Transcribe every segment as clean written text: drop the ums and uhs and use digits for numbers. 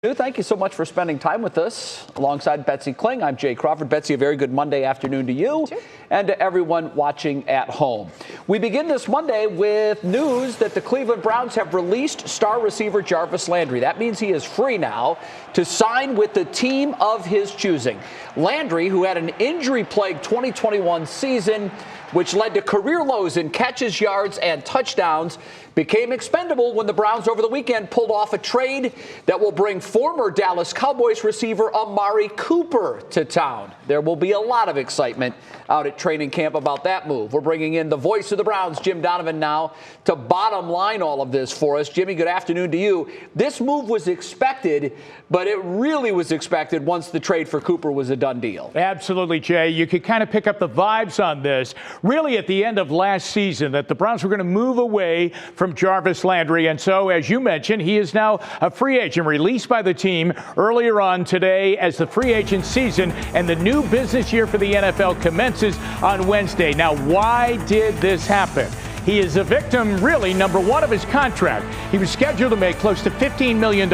Thank you so much for spending time with us. Alongside Betsy Kling, I'm Jay Crawford. Betsy, a very good Monday afternoon to you and to everyone watching at home. We begin this Monday with news that the Cleveland Browns have released star receiver Jarvis Landry. That means he is free now to sign with the team of his choosing. Landry, who had an injury-plagued 2021 season, which led to career lows in catches, yards, and touchdowns, became expendable when the Browns over the weekend pulled off a trade that will bring former Dallas Cowboys receiver Amari Cooper to town. There will be a lot of excitement out at training camp about that move. We're bringing in the voice of the Browns, Jim Donovan, now to bottom line all of this for us. Jimmy, good afternoon to you. This move was expected, but it really was expected once the trade for Cooper was a done deal. Absolutely, Jay. You could kind of pick up the vibes on this. Really at the end of last season that the Browns were going to move away from Jarvis Landry. And so, as you mentioned, he is now a free agent released by the team earlier on today as the free agent season and the new business year for the NFL commences on Wednesday. Now, why did this happen? He is a victim, really, number one, of his contract. He was scheduled to make close to $15 million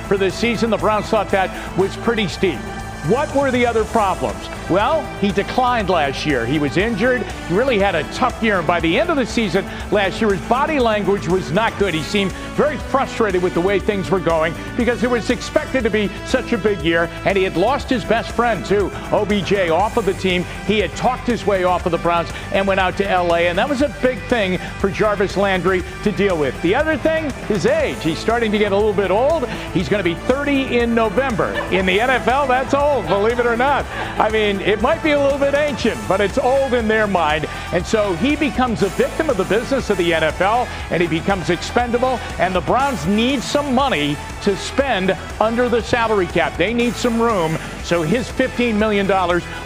for this season. The Browns thought that was pretty steep. What were the other problems? Well, he declined last year. He was injured. He really had a tough year. And by the end of the season last year, his body language was not good. He seemed very frustrated with the way things were going because it was expected to be such a big year. And he had lost his best friend, too, OBJ, off of the team. He had talked his way off of the Browns and went out to L.A. And that was a big thing for Jarvis Landry to deal with. The other thing, his age. He's starting to get a little bit old. He's going to be 30 in November. In the NFL, that's old, believe it or not. I mean, it might be a little bit ancient, but it's old in their mind. And so he becomes a victim of the business of the NFL, and he becomes expendable. And the Browns need some money to spend under the salary cap. They need some room. So his $15 million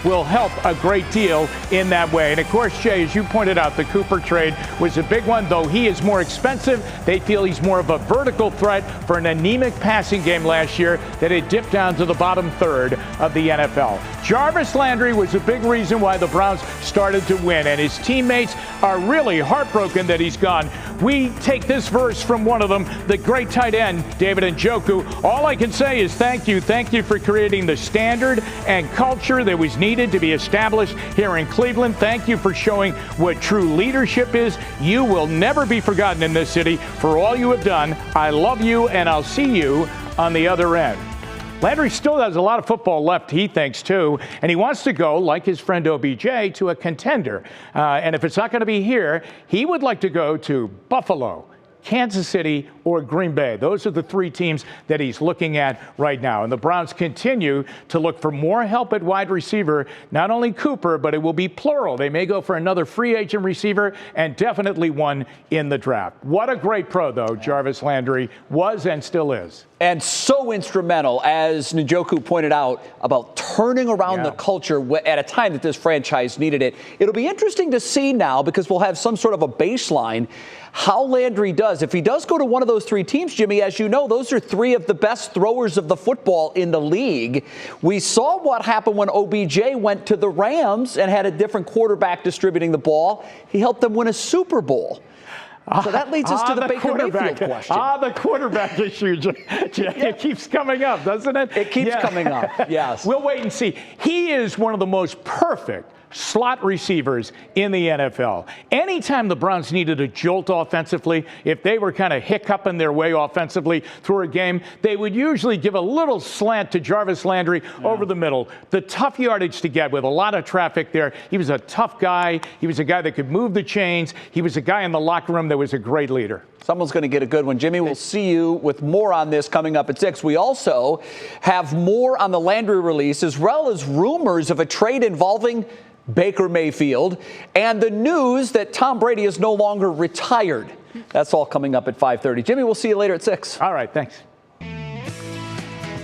will help a great deal in that way. And of course, Jay, as you pointed out, the Cooper trade was a big one. Though he is more expensive, they feel he's more of a vertical threat for an anemic passing game last year that had dipped down to the bottom third of the NFL. Jarvis Landry was a big reason why the Browns started to win, and his teammates are really heartbroken that he's gone. We take this verse from one of them, the great tight end, David Njoku. All I can say is thank you. Thank you for creating the standard and culture that was needed to be established here in Cleveland. Thank you for showing what true leadership is. You will never be forgotten in this city for all you have done. I love you, and I'll see you on the other end. Landry still has a lot of football left, he thinks, too, and he wants to go, like his friend OBJ, to a contender. And if it's not going to be here, he would like to go to Buffalo, Kansas City, or Green Bay. Those are the three teams that he's looking at right now. And the Browns continue to look for more help at wide receiver, not only Cooper, but it will be plural. They may go for another free agent receiver and definitely one in the draft. What a great pro, though, Jarvis Landry was and still is. And so instrumental, as Njoku pointed out, about turning around the culture at a time that this franchise needed it. It'll be interesting to see now, because we'll have some sort of a baseline, how Landry does. If he does go to one of those three teams, Jimmy, as you know, those are three of the best throwers of the football in the league. We saw what happened when OBJ went to the Rams and had a different quarterback distributing the ball. He helped them win a Super Bowl. So that leads us to the Baker Mayfield question. The quarterback issue. It keeps coming up, doesn't it? It keeps coming up, yes. We'll wait and see. He is one of the most perfect slot receivers in the NFL. Anytime the Browns needed a jolt offensively, if they were kind of hiccuping their way offensively through a game, they would usually give a little slant to Jarvis Landry over the middle. The tough yardage to get with a lot of traffic there. He was a tough guy. He was a guy that could move the chains. He was a guy in the locker room that was a great leader. Someone's going to get a good one. Jimmy, we'll see you with more on this coming up at 6. We also have more on the Landry release, as well as rumors of a trade involving Baker Mayfield and the news that Tom Brady is no longer retired. That's all coming up at 5:30. Jimmy, we'll see you later at 6. All right, thanks.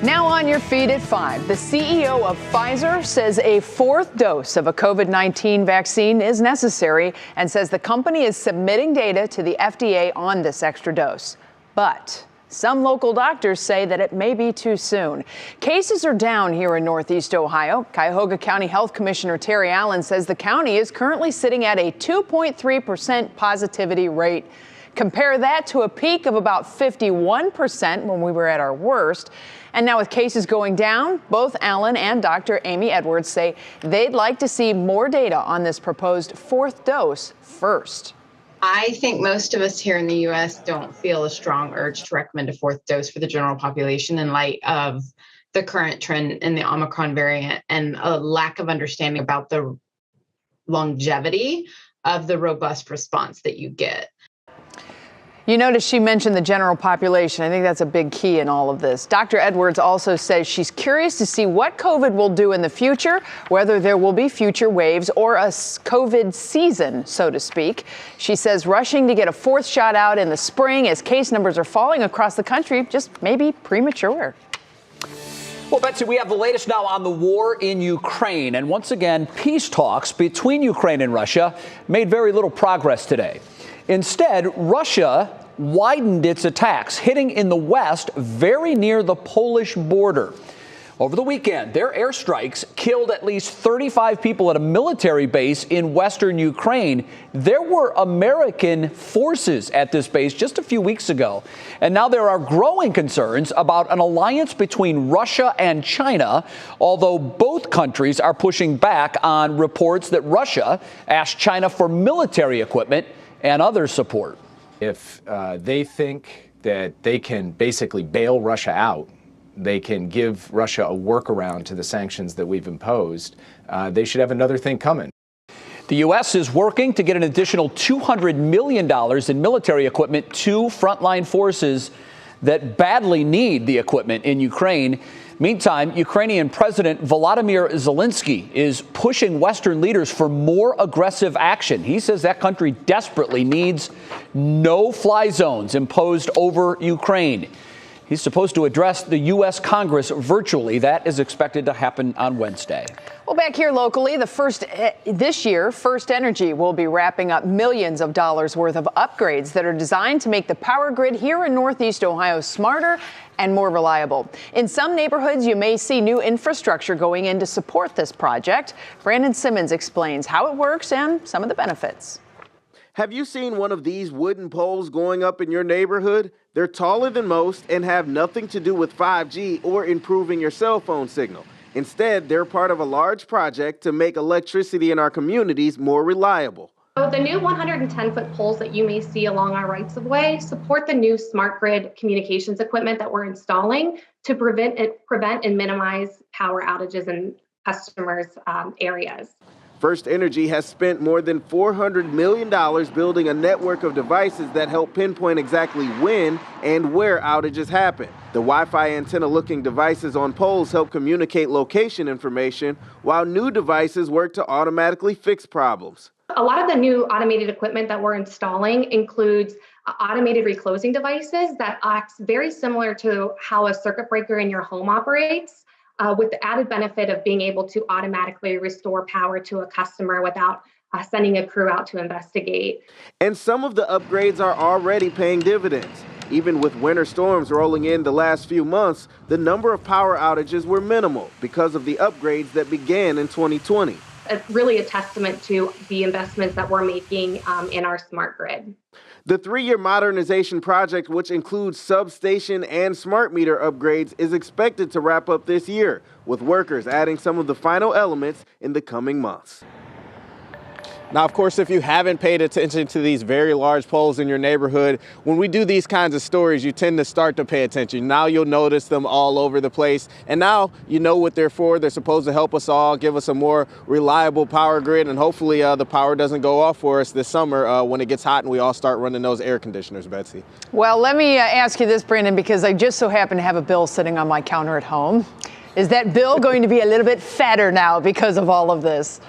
Now on your feed at 5, the CEO of Pfizer says a fourth dose of a COVID-19 vaccine is necessary and says the company is submitting data to the FDA on this extra dose. But some local doctors say that it may be too soon. Cases are down here in Northeast Ohio. Cuyahoga County Health Commissioner Terry Allen says the county is currently sitting at a 2.3% positivity rate. Compare that to a peak of about 51% when we were at our worst. And now with cases going down, both Alan and Dr. Amy Edwards say they'd like to see more data on this proposed fourth dose first. I think most of us here in the U.S. don't feel a strong urge to recommend a fourth dose for the general population in light of the current trend in the Omicron variant and a lack of understanding about the longevity of the robust response that you get. You notice she mentioned the general population. I think that's a big key in all of this. Dr. Edwards also says she's curious to see what COVID will do in the future, whether there will be future waves or a COVID season, so to speak. She says rushing to get a fourth shot out in the spring as case numbers are falling across the country just may be premature. Well, Betsy, we have the latest now on the war in Ukraine. And once again, peace talks between Ukraine and Russia made very little progress today. Instead, Russia widened its attacks, hitting in the west very near the Polish border. Over the weekend, their airstrikes killed at least 35 people at a military base in western Ukraine. There were American forces at this base just a few weeks ago. And now there are growing concerns about an alliance between Russia and China, although both countries are pushing back on reports that Russia asked China for military equipment and other support. If they think that they can basically bail Russia out, they can give Russia a workaround to the sanctions that we've imposed, they should have another thing coming. The U.S. is working to get an additional $200 million in military equipment to frontline forces that badly need the equipment in Ukraine. Meantime, Ukrainian President Volodymyr Zelensky is pushing Western leaders for more aggressive action. He says that country desperately needs no-fly zones imposed over Ukraine. He's supposed to address the U.S. Congress virtually. That is expected to happen on Wednesday. Well, back here locally, this year, First Energy will be wrapping up millions of dollars worth of upgrades that are designed to make the power grid here in Northeast Ohio smarter and more reliable. In some neighborhoods, you may see new infrastructure going in to support this project. Brandon Simmons explains how it works and some of the benefits. Have you seen one of these wooden poles going up in your neighborhood? They're taller than most and have nothing to do with 5G or improving your cell phone signal. Instead, they're part of a large project to make electricity in our communities more reliable. So the new 110-foot poles that you may see along our rights-of-way support the new smart grid communications equipment that we're installing to prevent and minimize power outages in customers' areas. First Energy has spent more than $400 million building a network of devices that help pinpoint exactly when and where outages happen. The Wi-Fi antenna-looking devices on poles help communicate location information, while new devices work to automatically fix problems. A lot of the new automated equipment that we're installing includes automated reclosing devices that acts very similar to how a circuit breaker in your home operates, with the added benefit of being able to automatically restore power to a customer without sending a crew out to investigate. And some of the upgrades are already paying dividends. Even with winter storms rolling in the last few months, the number of power outages were minimal because of the upgrades that began in 2020. It's really a testament to the investments that we're making in our smart grid. The 3-year modernization project, which includes substation and smart meter upgrades, is expected to wrap up this year, with workers adding some of the final elements in the coming months. Now, of course, if you haven't paid attention to these very large poles in your neighborhood, when we do these kinds of stories, you tend to start to pay attention. Now you'll notice them all over the place. And now you know what they're for. They're supposed to help us all, give us a more reliable power grid, and hopefully the power doesn't go off for us this summer when it gets hot and we all start running those air conditioners, Betsy. Well, let me ask you this, Brandon, because I just so happen to have a bill sitting on my counter at home. Is that bill going to be a little bit fatter now because of all of this?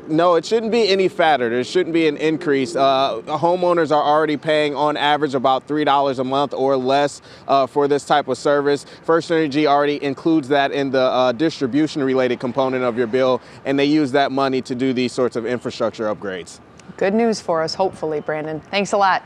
No, it shouldn't be any fatter. There shouldn't be an increase. Homeowners are already paying on average about $3 a month or less for this type of service. First Energy already includes that in the distribution-related component of your bill, and they use that money to do these sorts of infrastructure upgrades. Good news for us, hopefully, Brandon. Thanks a lot.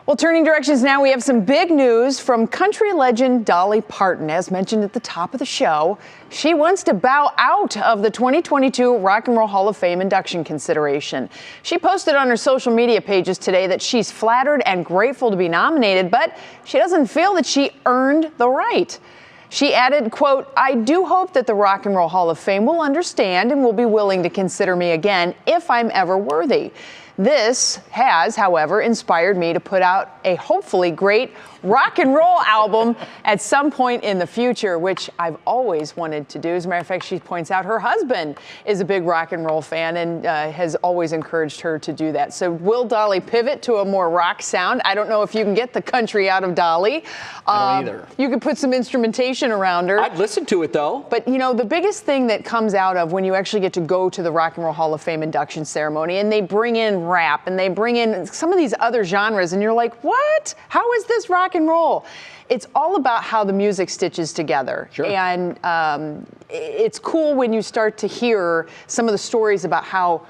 Well, turning directions now, we have some big news from country legend Dolly Parton. As mentioned at the top of the show, she wants to bow out of the 2022 Rock and Roll Hall of Fame induction consideration. She posted on her social media pages today that she's flattered and grateful to be nominated, but she doesn't feel that she earned the right. She added, quote, "I do hope that the Rock and Roll Hall of Fame will understand and will be willing to consider me again if I'm ever worthy. This has, however, inspired me to put out a hopefully great rock and roll album at some point in the future," which I've always wanted to do. As a matter of fact, she points out her husband is a big rock and roll fan and has always encouraged her to do that. So will Dolly pivot to a more rock sound? I don't know if you can get the country out of Dolly. I don't either. You could put some instrumentation around her. I'd listen to it, though. But, you know, the biggest thing that comes out of when you actually get to go to the Rock and Roll Hall of Fame induction ceremony, and they bring in rap and they bring in some of these other genres, and you're like, what? How is this rock and roll? It's all about how the music stitches together. Sure. And it's cool when you start to hear some of the stories about how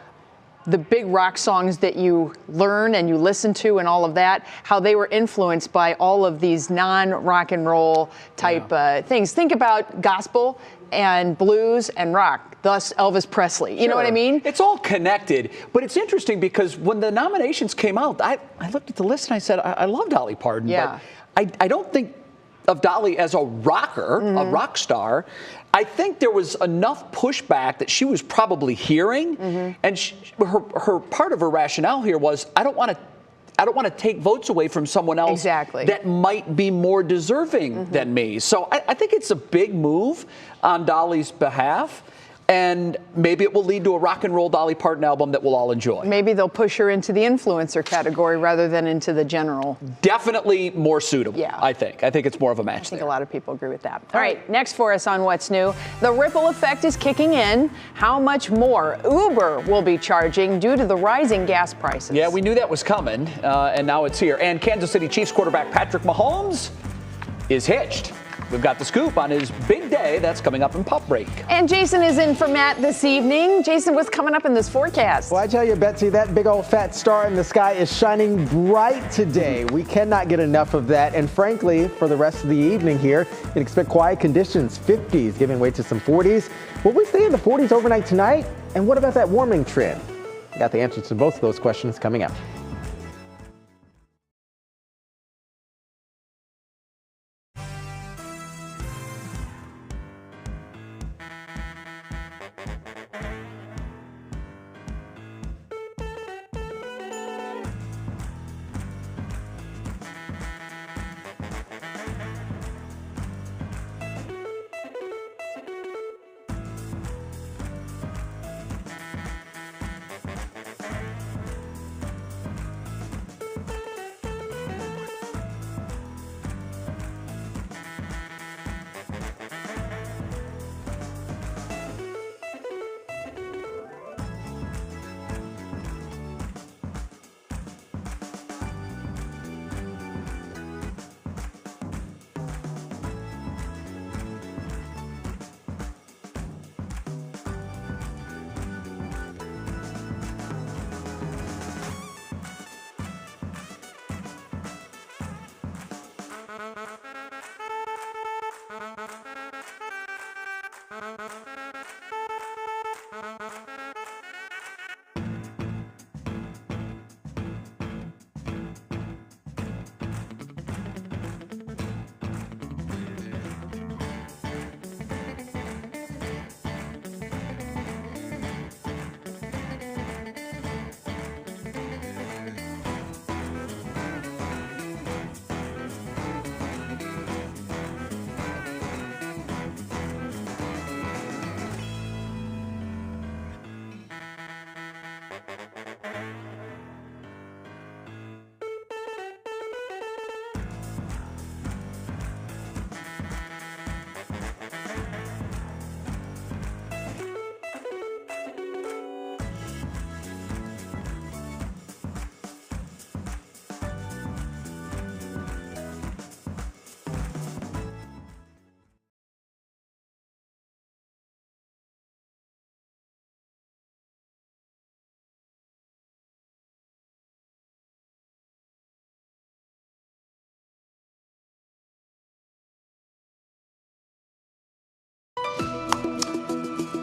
the big rock songs that you learn and you listen to and all of that, how they were influenced by all of these non-rock and roll type things. Think about gospel and blues and rock, thus Elvis Presley. You know what I mean? It's all connected, but it's interesting because when the nominations came out, I looked at the list and I said, I love Dolly Parton, Yeah. but I don't think of Dolly as a rocker, a rock star. I think there was enough pushback that she was probably hearing, and her part of her rationale here was, I don't want to take votes away from someone else that might be more deserving than me. So I think it's a big move on Dolly's behalf. And maybe it will lead to a rock and roll Dolly Parton album that we'll all enjoy. Maybe they'll push her into the influencer category rather than into the general. Definitely more suitable, Yeah. I think. I think it's more of a match I think there. a lot of people agree with that. All right, next for us on What's New, the ripple effect is kicking in. How much more Uber will be charging due to the rising gas prices? Yeah, we knew that was coming, and now it's here. And Kansas City Chiefs quarterback Patrick Mahomes is hitched. We've got the scoop on his big day. That's coming up in Pop Break. And Jason is in for Matt this evening. Jason, what's coming up in this forecast? Well, I tell you, Betsy, that big old fat star in the sky is shining bright today. We cannot get enough of that. And frankly, for the rest of the evening here, you can expect quiet conditions, 50s giving way to some 40s. Will we stay in the 40s overnight tonight? And what about that warming trend? Got the answers to both of those questions coming up.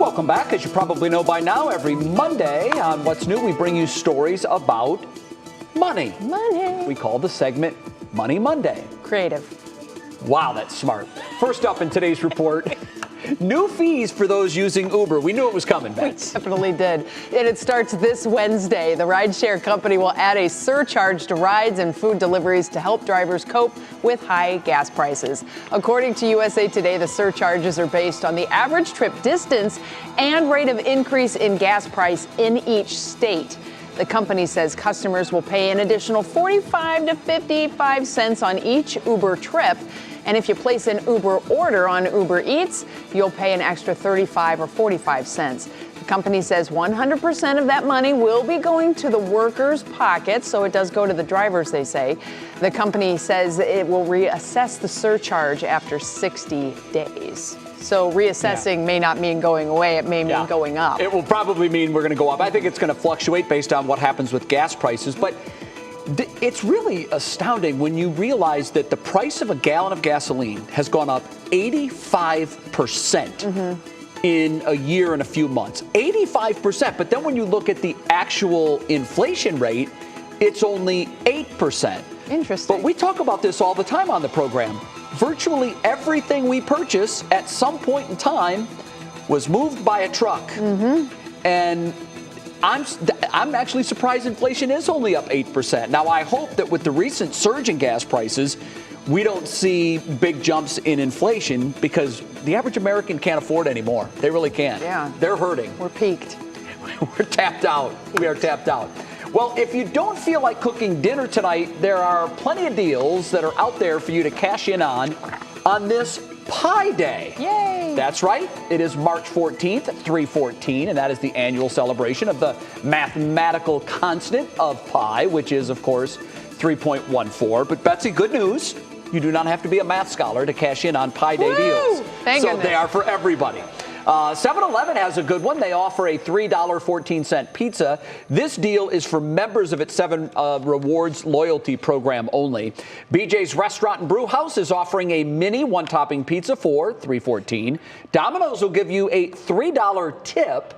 Welcome back. As you probably know by now, every Monday on What's New, we bring you stories about money. Money. We call the segment Money Monday. Creative. Wow, that's smart. First up in today's report, new fees for those using Uber. We knew it was coming, Betsy. Definitely did. And it starts this Wednesday. The rideshare company will add a surcharge to rides and food deliveries to help drivers cope with high gas prices. According to USA Today, the surcharges are based on the average trip distance and rate of increase in gas price in each state. The company says customers will pay an additional 45 to 55 cents on each Uber trip. And if you place an Uber order on Uber Eats, you'll pay an extra 35 or 45 cents. The company says 100% of that money will be going to the workers' pockets, so it does go to the drivers, they say. The company says it will reassess the surcharge after 60 days. So reassessing may not mean going away, it may mean going up. It will probably mean we're going to go up. I think it's going to fluctuate based on what happens with gas prices, but it's really astounding when you realize that the price of a gallon of gasoline has gone up 85% in a year and a few months. 85%. But then when you look at the actual inflation rate, it's only 8%. Interesting. But we talk about this all the time on the program. Virtually everything we purchase at some point in time was moved by a truck. And I'm actually surprised inflation is only up 8%. Now, I hope that with the recent surge in gas prices, we don't see big jumps in inflation because the average American can't afford anymore. They really can't. Yeah. They're hurting. We're peaked. We're tapped out. We are tapped out. Well, if you don't feel like cooking dinner tonight, there are plenty of deals that are out there for you to cash in on this Pi Day. Yay! That's right. It is March 14th, 314, and that is the annual celebration of the mathematical constant of pi, which is, of course, 3.14. But Betsy, good news. You do not have to be a math scholar to cash in on Pi Day deals. Thank goodness. They are for everybody. 7-Eleven has a good one. They offer a $3.14 pizza. This deal is for members of its 7 Rewards loyalty program only. BJ's Restaurant and Brew House is offering a mini one-topping pizza for $3.14. Domino's will give you a $3 tip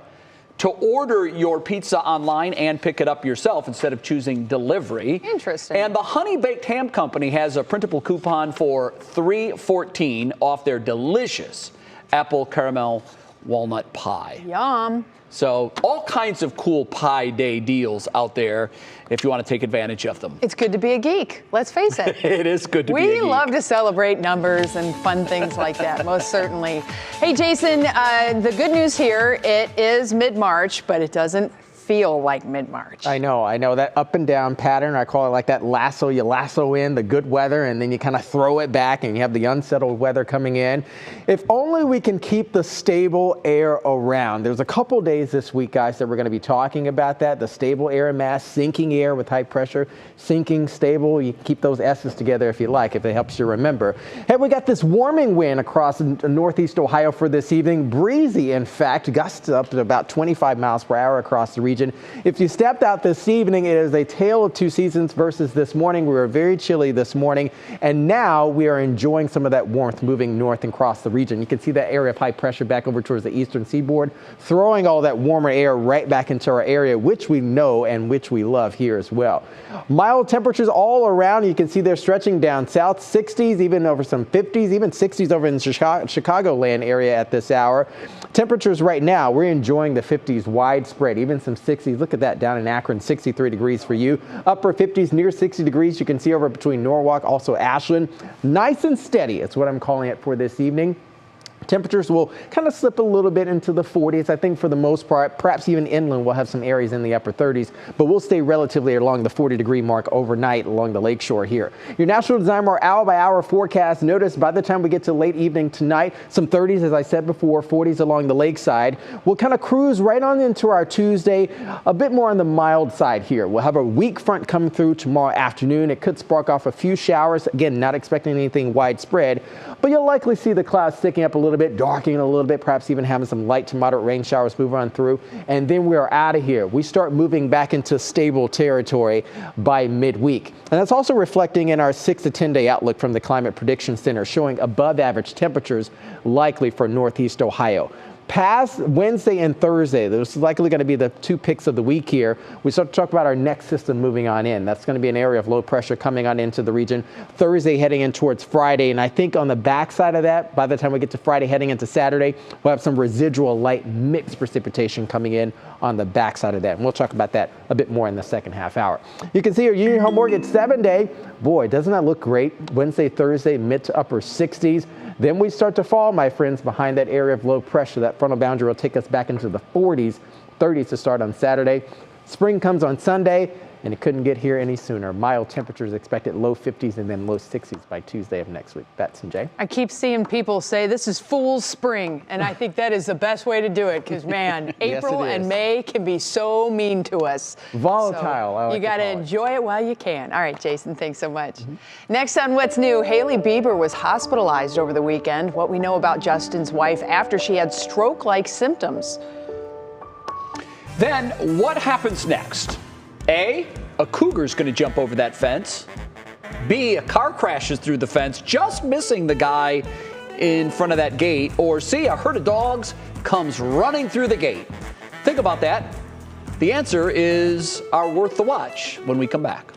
to order your pizza online and pick it up yourself instead of choosing delivery. Interesting. And the Honey Baked Ham Company has a printable coupon for $3.14 off their delicious apple caramel walnut pie. Yum. So all kinds of cool Pi Day deals out there if you want to take advantage of them. It's good to be a geek. Let's face it. It is good to be a geek. We love to celebrate numbers and fun things like that, most certainly. Hey, Jason, the good news here, it is mid-March, but it doesn't feel like mid-March. I know that up and down pattern. I call it like that lasso. You lasso in the good weather and then you kind of throw it back and you have the unsettled weather coming in. If only we can keep the stable air around. There's a couple days this week, guys, that we're going to be talking about that. The stable air mass, sinking air with high pressure, sinking, stable. You can keep those S's together if you like, if it helps you remember. Hey, we got this warming wind across northeast Ohio for this evening. Breezy, in fact, gusts up to about 25 miles per hour across the region. If you stepped out this evening, it is a tale of two seasons versus this morning. We were very chilly this morning, and now we are enjoying some of that warmth moving north and across the region. You can see that area of high pressure back over towards the eastern seaboard, throwing all that warmer air right back into our area, which we know and which we love here as well. Mild temperatures all around. You can see they're stretching down south, 60s, even over some 50s, even 60s over in the Chicagoland area at this hour. Temperatures right now, we're enjoying the 50s widespread, even some 60s. Look at that down in Akron, 63 degrees for you. Upper 50s, near 60 degrees. You can see over between Norwalk, also Ashland. Nice and steady is what I'm calling it for this evening. Temperatures will kind of slip a little bit into the 40s. I think for the most part, perhaps even inland, we'll have some areas in the upper 30s, but we'll stay relatively along the 40-degree mark overnight along the lakeshore here. Your National Designer hour-by-hour forecast. Notice by the time we get to late evening tonight, some 30s, as I said before, 40s along the lakeside. We'll kind of cruise right on into our Tuesday, a bit more on the mild side here. We'll have a weak front coming through tomorrow afternoon. It could spark off a few showers. Again, not expecting anything widespread, but you'll likely see the clouds sticking up a little bit, darkening a little bit, perhaps even having some light to moderate rain showers move on through. And then we are out of here. We start moving back into stable territory by midweek. And that's also reflecting in our 6 to 10 day outlook from the Climate Prediction Center, showing above average temperatures likely for northeast Ohio. Past Wednesday and Thursday, those is likely going to be the 2 picks of the week here. We start to talk about our next system moving on in. That's going to be an area of low pressure coming on into the region. Thursday heading in towards Friday. And I think on the backside of that, by the time we get to Friday heading into Saturday, we'll have some residual light mixed precipitation coming in on the backside of that. And we'll talk about that a bit more in the second half hour. You can see our Union Home Mortgage 7-day. Boy, doesn't that look great? Wednesday, Thursday, mid to upper 60s. Then we start to fall, my friends, behind that area of low pressure. That frontal boundary will take us back into the 40s, 30s to start on Saturday. Spring comes on Sunday, and it couldn't get here any sooner. Mild temperatures expected, low 50s and then low 60s by Tuesday of next week. Betsy and Jay. I keep seeing people say this is fool's spring, and I think that is the best way to do it because, man, April and May can be so mean to us. Volatile. So you got to enjoy it while you can. All right, Jason, thanks so much. Next on What's New, Hailey Bieber was hospitalized over the weekend. What we know about Justin's wife after she had stroke-like symptoms. Then what happens next? A cougar's going to jump over that fence. B, a car crashes through the fence, just missing the guy in front of that gate. Or C, a herd of dogs comes running through the gate. Think about that. The answer is our Worth the Watch when we come back.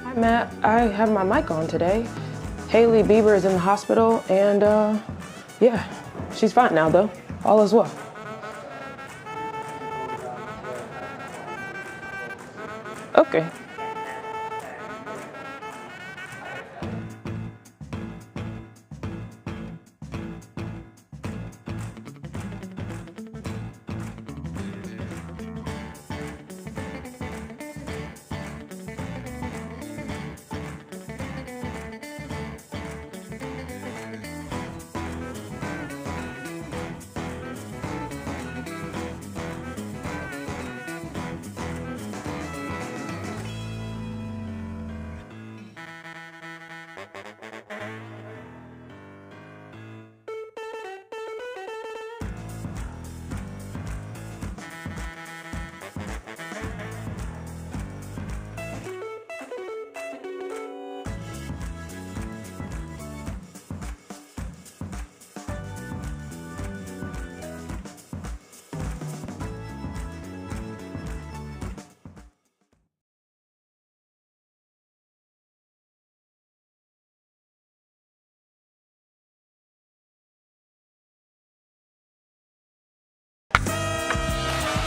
Hi, Matt. I have my mic on today. Hailey Bieber is in the hospital, and yeah, she's fine now, though. All is well. Okay.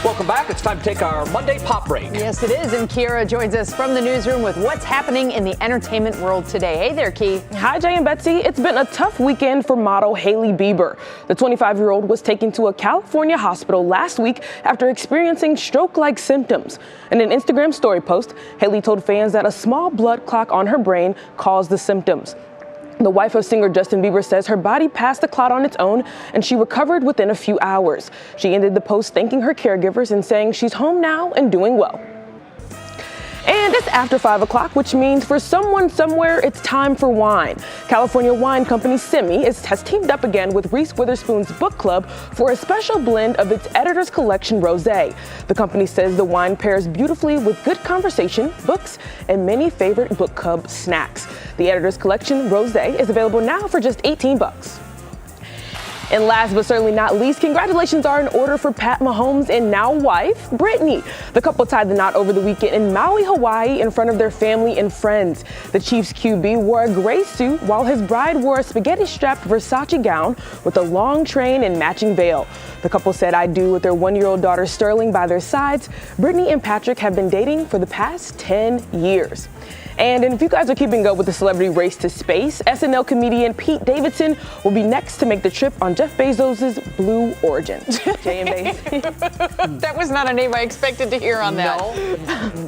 Welcome back. It's time to take our Monday pop break. Yes, it is. And Kiera joins us from the newsroom with what's happening in the entertainment world today. Hey there, Ki. Hi, Jay and Betsy. It's been a tough weekend for model Hailey Bieber. The 25-year-old was taken to a California hospital last week after experiencing stroke-like symptoms. In an Instagram story post, Hailey told fans that a small blood clot on her brain caused the symptoms. The wife of singer Justin Bieber says her body passed the clot on its own and she recovered within a few hours. She ended the post thanking her caregivers and saying she's home now and doing well. And it's after 5 o'clock, which means for someone somewhere, it's time for wine. California wine company Simi has teamed up again with Reese Witherspoon's book club for a special blend of its Editor's Collection Rosé. The company says the wine pairs beautifully with good conversation, books, and many favorite book club snacks. The Editor's Collection Rosé is available now for just $18. And last but certainly not least, congratulations are in order for Pat Mahomes and now wife, Brittany. The couple tied the knot over the weekend in Maui, Hawaii in front of their family and friends. The Chiefs QB wore a gray suit while his bride wore a spaghetti-strapped Versace gown with a long train and matching veil. The couple said "I do" with their 1-year-old daughter Sterling by their sides. Brittany and Patrick have been dating for the past 10 years. And if you guys are keeping up with the celebrity race to space, SNL comedian Pete Davidson will be next to make the trip on Jeff Bezos' Blue Origin. Jay and Bez. That was not a name I expected to hear on that.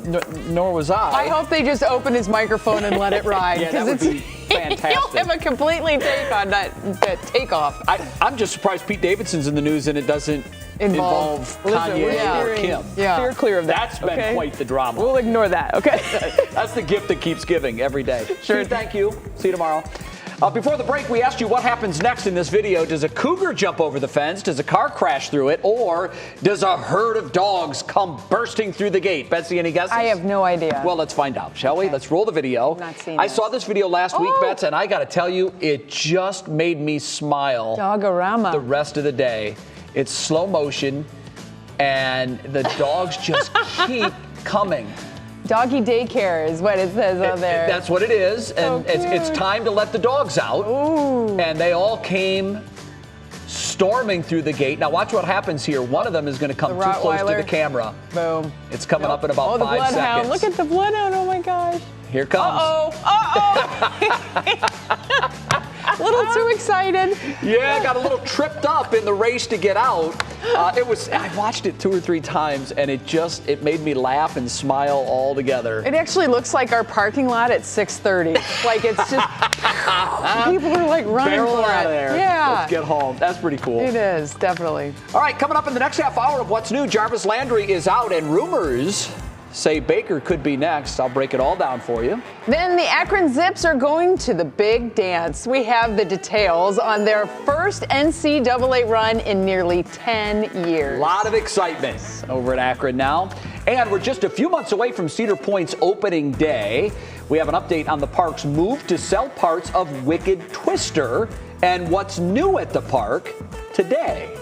No, nor was I. I hope they just open his microphone and let it ride. Yeah, that would be fantastic. He'll have a completely take on that takeoff. I'm just surprised Pete Davidson's in the news and it doesn't involve Kanye or Kim. Yeah. Steer clear of that. That's been quite the drama. We'll ignore that, okay? That's the gift that keeps giving every day. Sure. Pete, thank you. See you tomorrow. Before the break, we asked you what happens next in this video. Does a cougar jump over the fence? Does a car crash through it? Or does a herd of dogs come bursting through the gate? Betsy, any guesses? I have no idea. Well, let's find out, shall we? Let's roll the video. I've not seen I this. saw this video last week, Bets, and I got to tell you, it just made me smile Dogorama. the rest of the day. It's slow motion, and the dogs just keep coming. Doggy daycare is what it says on there. That's what it is, and it's time to let the dogs out. Ooh. And they all came storming through the gate. Now watch what happens here. One of them is going to come too close to the camera. Boom. It's coming up in about the 5 seconds. bloodhound. Look at the bloodhound. Oh my gosh. Here it comes. A little too excited. Yeah, got a little tripped up in the race to get out. I watched it 2 or 3 times, and it made me laugh and smile all together. It actually looks like our parking lot at 6:30. Like it's just people are like running Barreling for out it. of there. Yeah. Let's get home. That's pretty cool. It is, definitely. All right, coming up in the next half hour of What's New, Jarvis Landry is out, and rumors say Baker could be next. I'll break it all down for you. Then the Akron Zips are going to the big dance. We have the details on their first NCAA run in nearly 10 years. A lot of excitement over at Akron now. And we're just a few months away from Cedar Point's opening day. We have an update on the park's move to sell parts of Wicked Twister and what's new at the park today.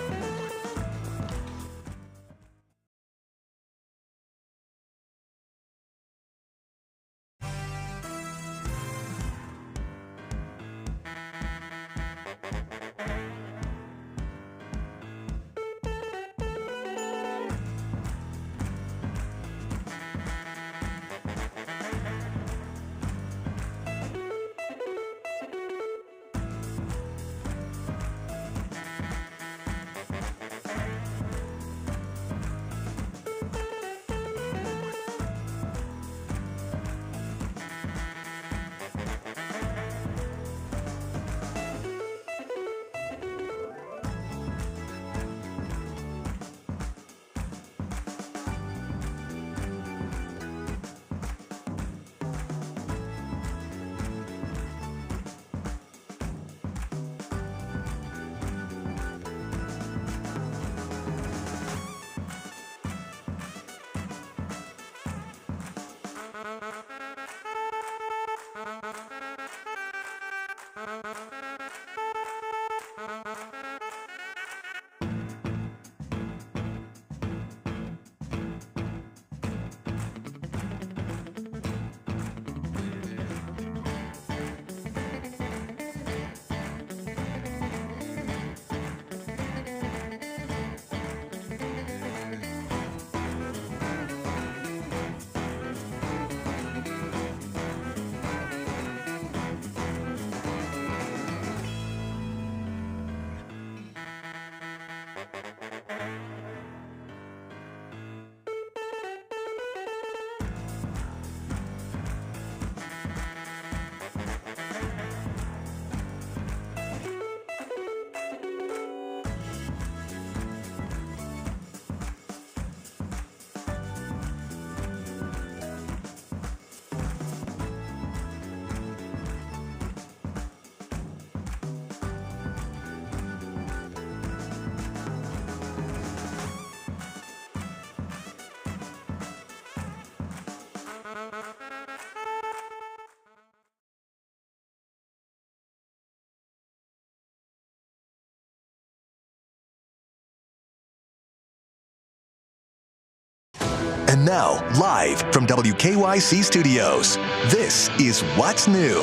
And now, live from WKYC Studios, this is What's New.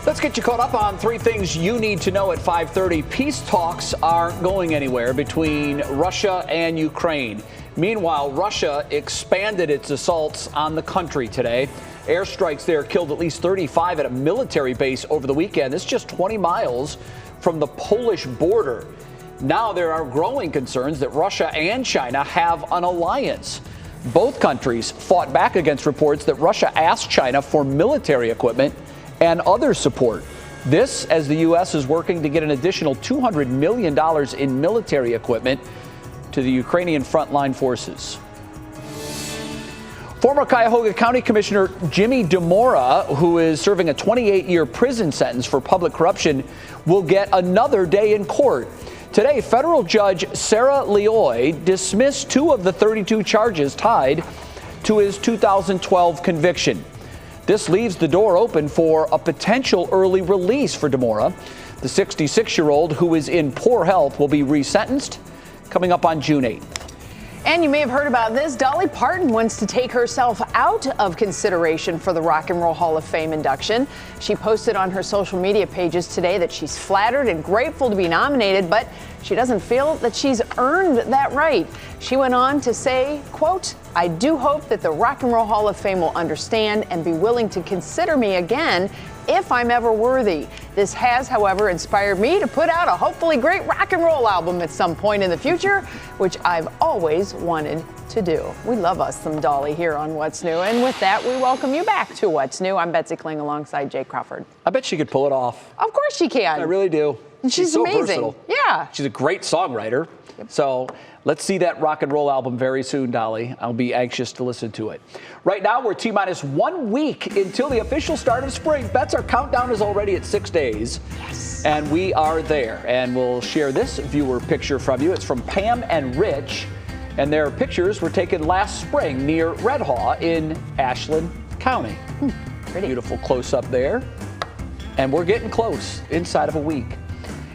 Let's get you caught up on 3 things you need to know at 5:30. Peace talks aren't going anywhere between Russia and Ukraine. Meanwhile, Russia expanded its assaults on the country today. Airstrikes there killed at least 35 at a military base over the weekend. This is just 20 miles from the Polish border. Now there are growing concerns that Russia and China have an alliance. Both countries fought back against reports that Russia asked China for military equipment and other support. This as the U.S. is working to get an additional $200 million in military equipment to the Ukrainian frontline forces. Former Cuyahoga County Commissioner Jimmy DeMora, who is serving a 28-year prison sentence for public corruption, will get another day in court. Today, federal judge Sarah Leoy dismissed 2 of the 32 charges tied to his 2012 conviction. This leaves the door open for a potential early release for DeMora. The 66-year-old, who is in poor health, will be resentenced coming up on June 8th. And you may have heard about this. Dolly Parton wants to take herself out of consideration for the Rock and Roll Hall of Fame induction. She posted on her social media pages today that she's flattered and grateful to be nominated, but she doesn't feel that she's earned that right. She went on to say, quote, "I do hope that the Rock and Roll Hall of Fame will understand and be willing to consider me again if I'm ever worthy. This has, however, inspired me to put out a hopefully great rock and roll album at some point in the future, which I've always wanted to do." We love us some Dolly here on What's New. And with that, we welcome you back to What's New. I'm Betsy Kling alongside Jay Crawford. I bet she could pull it off. Of course she can. I really do. She's so amazing. versatile. Yeah. She's a great songwriter. Yep. So let's see that rock and roll album very soon, Dolly. I'll be anxious to listen to it. Right now, we're T-minus 1 week until the official start of spring. Bets, our countdown is already at 6 days. Yes. And we are there. And we'll share this viewer picture from you. It's from Pam and Rich. And their pictures were taken last spring near Red Haw in Ashland County. Pretty. Beautiful close-up there. And we're getting close, inside of a week.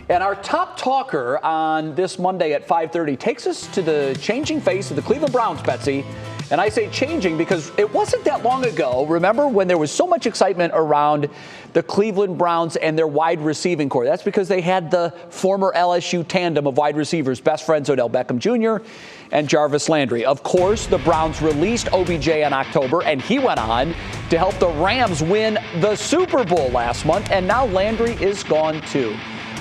And our top talker on this Monday at 5:30 takes us to the changing face of the Cleveland Browns, Betsy. And I say changing because it wasn't that long ago, remember, when there was so much excitement around the Cleveland Browns and their wide receiving core. That's because they had the former LSU tandem of wide receivers, best friends Odell Beckham Jr. and Jarvis Landry. Of course, the Browns released OBJ in October, and he went on to help the Rams win the Super Bowl last month, and now Landry is gone too.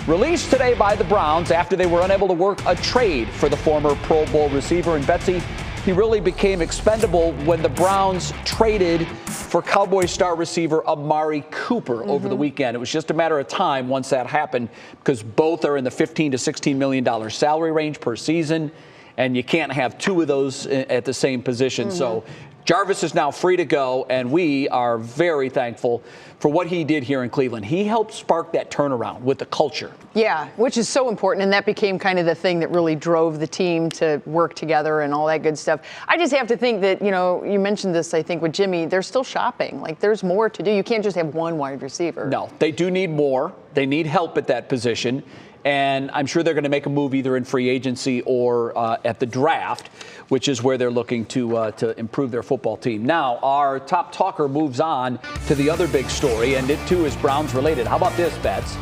Released today by the Browns after they were unable to work a trade for the former Pro Bowl receiver. And Betsy, he really became expendable when the Browns traded for Cowboys star receiver Amari Cooper over the weekend. It was just a matter of time once that happened, because both are in the $15 to $16 million salary range per season, and you can't have 2 of those at the same position. So Jarvis is now free to go, and we are very thankful for what he did here in Cleveland. He helped spark that turnaround with the culture. Yeah, which is so important, and that became kind of the thing that really drove the team to work together and all that good stuff. I just have to think that, you know, you mentioned this, I think, with Jimmy, they're still shopping. Like, there's more to do. You can't just have one wide receiver. No, they do need more. They need help at that position. And I'm sure they're going to make a move either in free agency or at the draft, which is where they're looking to improve their football team. Now, our top talker moves on to the other big story, and it too is Browns related. How about this, Bets?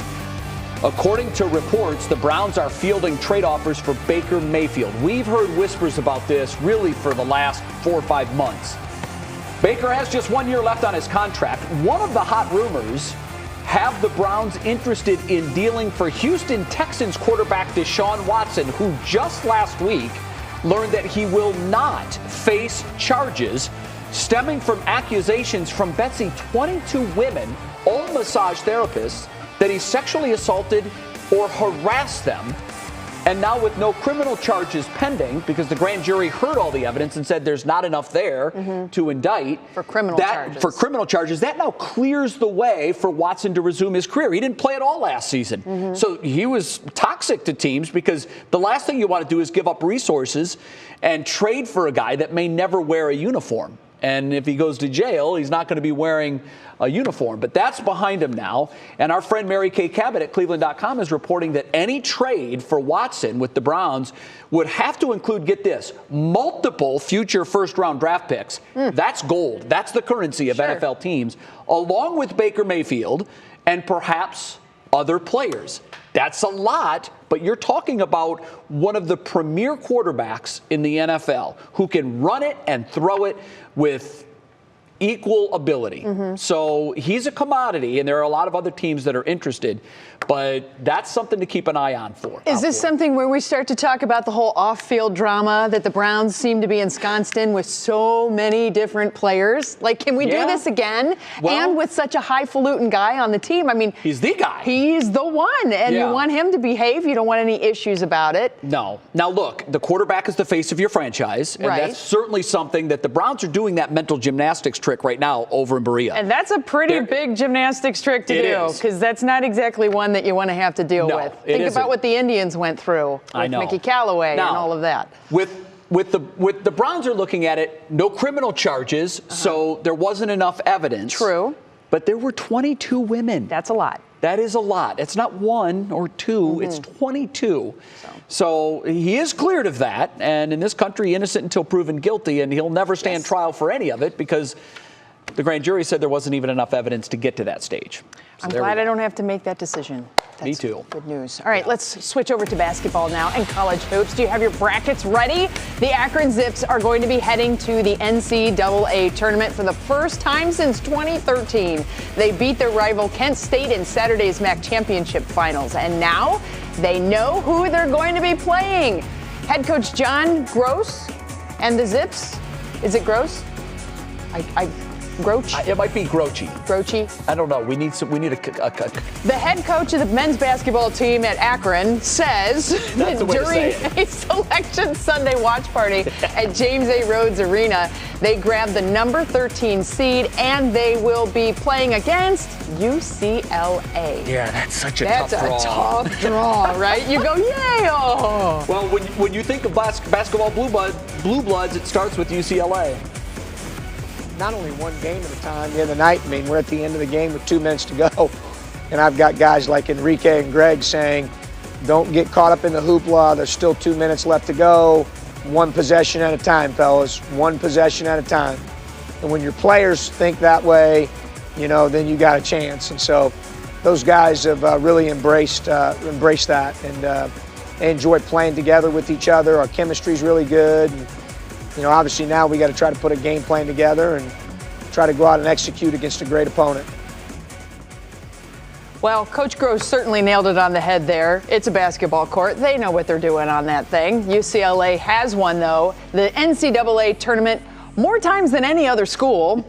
According to reports, the Browns are fielding trade offers for Baker Mayfield. We've heard whispers about this really for the last 4 or 5 months. Baker has just 1 year left on his contract. One of the hot rumors have the Browns interested in dealing for Houston Texans quarterback Deshaun Watson, who just last week learned that he will not face charges stemming from accusations from Betsy 22 women, all massage therapists, that he sexually assaulted or harassed them. And now with no criminal charges pending, because the grand jury heard all the evidence and said there's not enough there to indict. For criminal charges. For criminal charges, that now clears the way for Watson to resume his career. He didn't play at all last season. So he was toxic to teams, because the last thing you want to do is give up resources and trade for a guy that may never wear a uniform. And if he goes to jail, he's not going to be wearing a uniform. But that's behind him now. And our friend Mary Kay Cabot at Cleveland.com is reporting that any trade for Watson with the Browns would have to include, get this, multiple future first-round draft picks. That's gold. That's the currency of NFL teams, along with Baker Mayfield and perhaps other players. That's a lot, but you're talking about one of the premier quarterbacks in the NFL who can run it and throw it with equal ability. So he's a commodity, and there are a lot of other teams that are interested, but that's something to keep an eye on for. Is this something where we start to talk about the whole off-field drama that the Browns seem to be ensconced in with so many different players? Like, can we do this again? And with such a highfalutin guy on the team? I mean, he's the guy. He's the one, and you want him to behave. You don't want any issues about it. No. Now, look, the quarterback is the face of your franchise, and that's certainly something that the Browns are doing that mental gymnastics trick right now over in Berea. And that's a pretty big gymnastics trick to do, because that's not exactly one that you want to have to deal with. Think about what the Indians went through with Mickey Callaway and all of that. With the Browns are looking at it, no criminal charges, so there wasn't enough evidence. True. But there were 22 women. That's a lot. That is a lot. It's not one or two, it's 22. So he is cleared of that, and in this country, innocent until proven guilty, and he'll never stand trial for any of it because the grand jury said there wasn't even enough evidence to get to that stage. So I'm glad I don't have to make that decision. That's Me too. Good news. All right, let's switch over to basketball now and college hoops. Do you have your brackets ready? The Akron Zips are going to be heading to the NCAA tournament for the first time since 2013. They beat their rival Kent State in Saturday's MAC championship finals, and now they know who they're going to be playing. Head coach John Gross and the Zips. Is it Gross? Groach? It might be Groachy. Groachy? I don't know. We need a The head coach of the men's basketball team at Akron says that during a selection Sunday watch party at James A. Rhodes Arena, they grabbed the number 13 seed and they will be playing against UCLA. Yeah, that's such a tough draw. That's a tough draw, right? You go, yay! Oh. Well, when you think of basketball blue bloods, it starts with UCLA. Not only one game at a time. The other night, I mean, we're at the end of the game with 2 minutes to go, and I've got guys like Enrique and Greg saying, don't get caught up in the hoopla. There's still 2 minutes left to go. One possession at a time, fellas. One possession at a time. And when your players think that way, you know, then you got a chance. And so those guys have really embraced that, and they enjoy playing together with each other. Our chemistry's really good. And, you know, obviously now we got to try to put a game plan together and try to go out and execute against a great opponent. Well, Coach Gross certainly nailed it on the head there. It's a basketball court. They know what they're doing on that thing. UCLA has won, though, the NCAA tournament more times than any other school,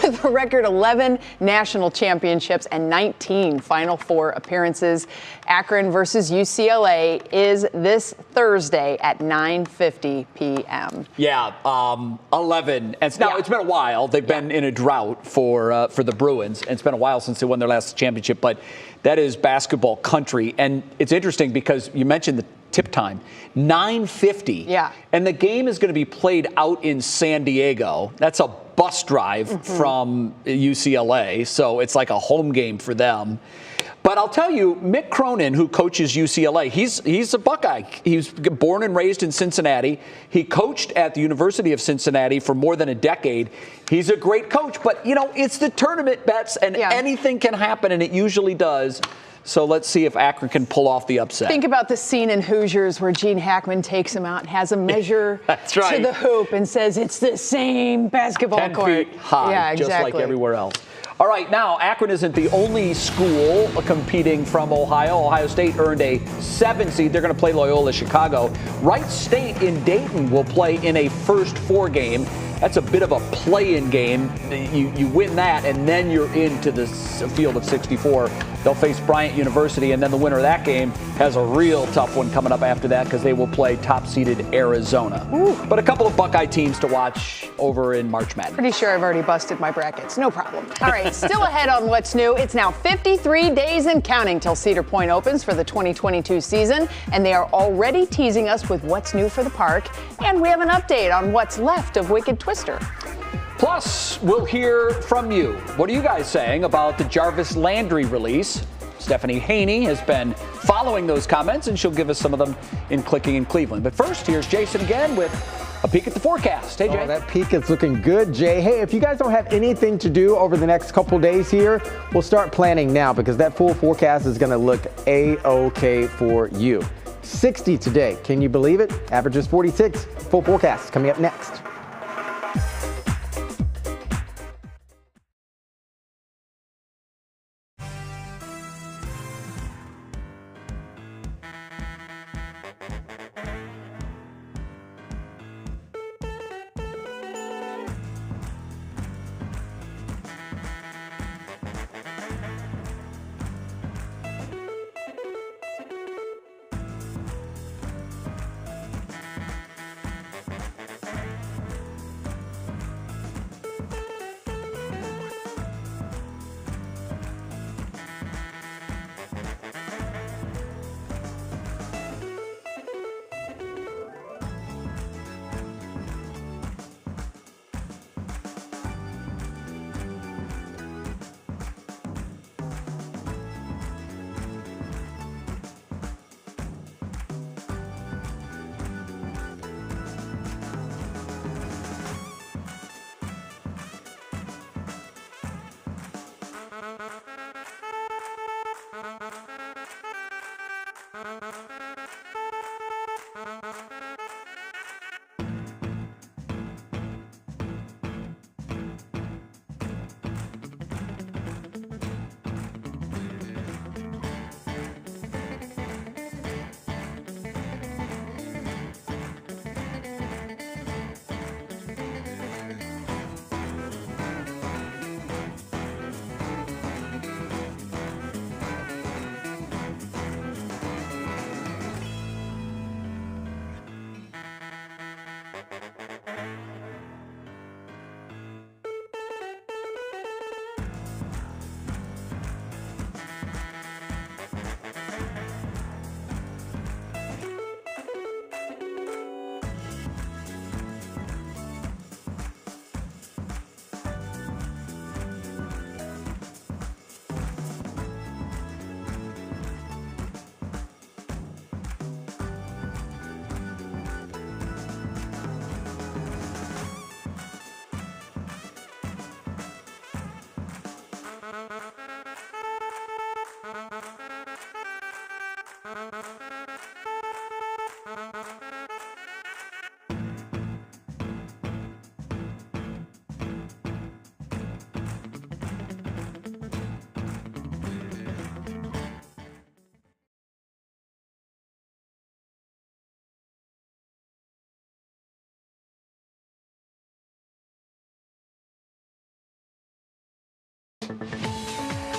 with a record 11 national championships and 19 Final Four appearances. Akron versus UCLA is this Thursday at 9:50 p.m. Yeah, 11. And now it's been a while. They've been in a drought for the Bruins, and it's been a while since they won their last championship. But that is basketball country, and it's interesting because you mentioned the tip time, 9:50. Yeah. And the game is going to be played out in San Diego. That's a bus drive from UCLA, so it's like a home game for them. But I'll tell you, Mick Cronin, who coaches UCLA, he's a Buckeye. He was born and raised in Cincinnati. He coached at the University of Cincinnati for more than a decade. He's a great coach, but, you know, it's the tournament, Bets, and anything can happen, and it usually does. So let's see if Akron can pull off the upset. Think about the scene in Hoosiers where Gene Hackman takes him out and has him measure to the hoop and says it's the same basketball 10 court. feet high, just like everywhere else. All right, now Akron isn't the only school competing from Ohio. Ohio State earned a 7 seed. They're going to play Loyola Chicago. Wright State in Dayton will play in a first 4 game. That's a bit of a play-in game. You win that, and then you're into the field of 64. They'll face Bryant University, and then the winner of that game has a real tough one coming up after that because they will play top-seeded Arizona. Ooh. But a couple of Buckeye teams to watch over in March Madness. Pretty sure I've already busted my brackets. No problem. All right, still ahead on what's new. It's now 53 days and counting till Cedar Point opens for the 2022 season, and they are already teasing us with what's new for the park. And we have an update on what's left of Wicked Twister. Plus, we'll hear from you. What are you guys saying about the Jarvis Landry release? Stephanie Haney has been following those comments, and she'll give us some of them in Clicking in Cleveland. But first, here's Jason again with a peek at the forecast. Hey, Jay. Oh, that peek is looking good, Jay. Hey, if you guys don't have anything to do over the next couple days here, we'll start planning now because that full forecast is going to look A-OK for you. 60 today. Can you believe it? Average is 46. Full forecast coming up next.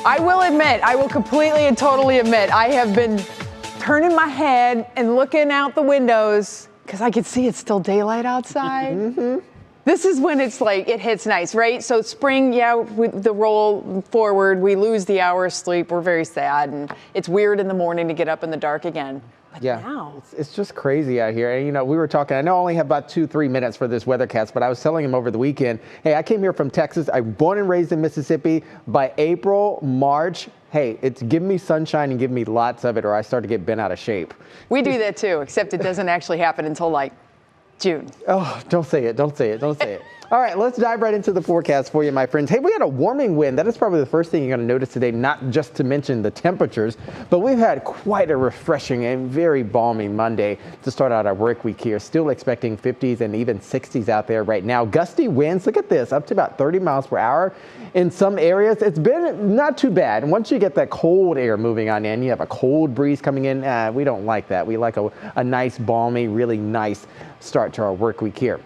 I will admit, I will completely and totally admit, I have been turning my head and looking out the windows because I can see it's still daylight outside. This is when it's like, it hits nice, right? So spring, yeah, with the roll forward, we lose the hour of sleep. We're very sad, and it's weird in the morning to get up in the dark again. But now. It's just crazy out here. And, you know, we were talking, I know I only have about 2-3 minutes for this weathercast, but I was telling him over the weekend, hey, I came here from Texas. I'm born and raised in Mississippi. By April, March, hey, it's give me sunshine and give me lots of it, or I start to get bent out of shape. We do that too, except it doesn't actually happen until like June. Oh, don't say it, don't say it, don't say it. All right, let's dive right into the forecast for you, my friends. Hey, we had a warming wind. That is probably the first thing you're going to notice today, not just to mention the temperatures, but we've had quite a refreshing and very balmy Monday to start out our work week here. Still expecting 50s and even 60s out there right now. Gusty winds, look at this, up to about 30 miles per hour. In some areas, it's been not too bad. And once you get that cold air moving on in, you have a cold breeze coming in. We don't like that. We like a nice, balmy, really nice start to our work week here.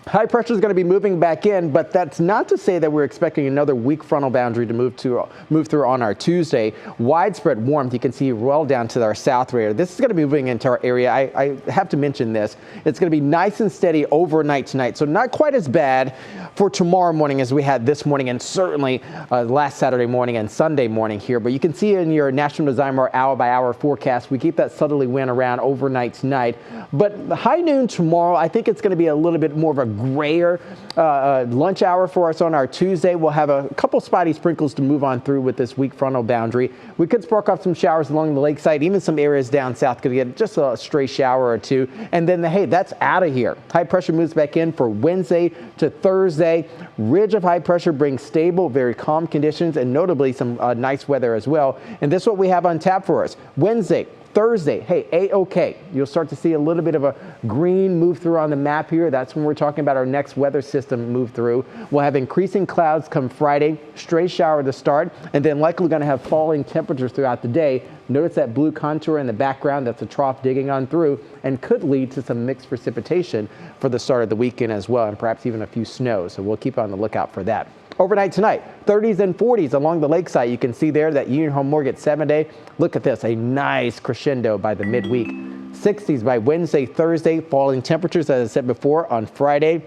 High pressure is going to be moving back in, but that's not to say that we're expecting another weak frontal boundary to move through on our Tuesday. Widespread warmth, you can see well down to our south area. This is going to be moving into our area. I have to mention this. It's going to be nice and steady overnight tonight, so not quite as bad for tomorrow morning as we had this morning, and certainly last Saturday morning and Sunday morning here. But you can see in your National Designer hour-by-hour forecast, we keep that southerly wind around overnight tonight. But the high noon tomorrow, I think it's going to be a little bit more of a grayer lunch hour for us on our Tuesday. We'll have a couple spotty sprinkles to move on through with this weak frontal boundary. We could spark off some showers along the lakeside. Even some areas down south could get just a stray shower or two. And then, hey, that's out of here. High pressure moves back in for Wednesday to Thursday. Ridge of high pressure brings stable, very calm conditions, and notably some nice weather as well. And this is what we have on tap for us. Wednesday, Thursday, hey, A-OK. You'll start to see a little bit of a green move through on the map here. That's when we're talking about our next weather system move through. We'll have increasing clouds come Friday, stray shower to start, and then likely going to have falling temperatures throughout the day. Notice that blue contour in the background. That's a trough digging on through and could lead to some mixed precipitation for the start of the weekend as well, and perhaps even a few snows. So we'll keep on the lookout for that. Overnight tonight, 30s and 40s along the lakeside. You can see there that Union Home Mortgage 7-day. Look at this, a nice crescendo by the midweek. 60s by Wednesday, Thursday. Falling temperatures, as I said before, on Friday.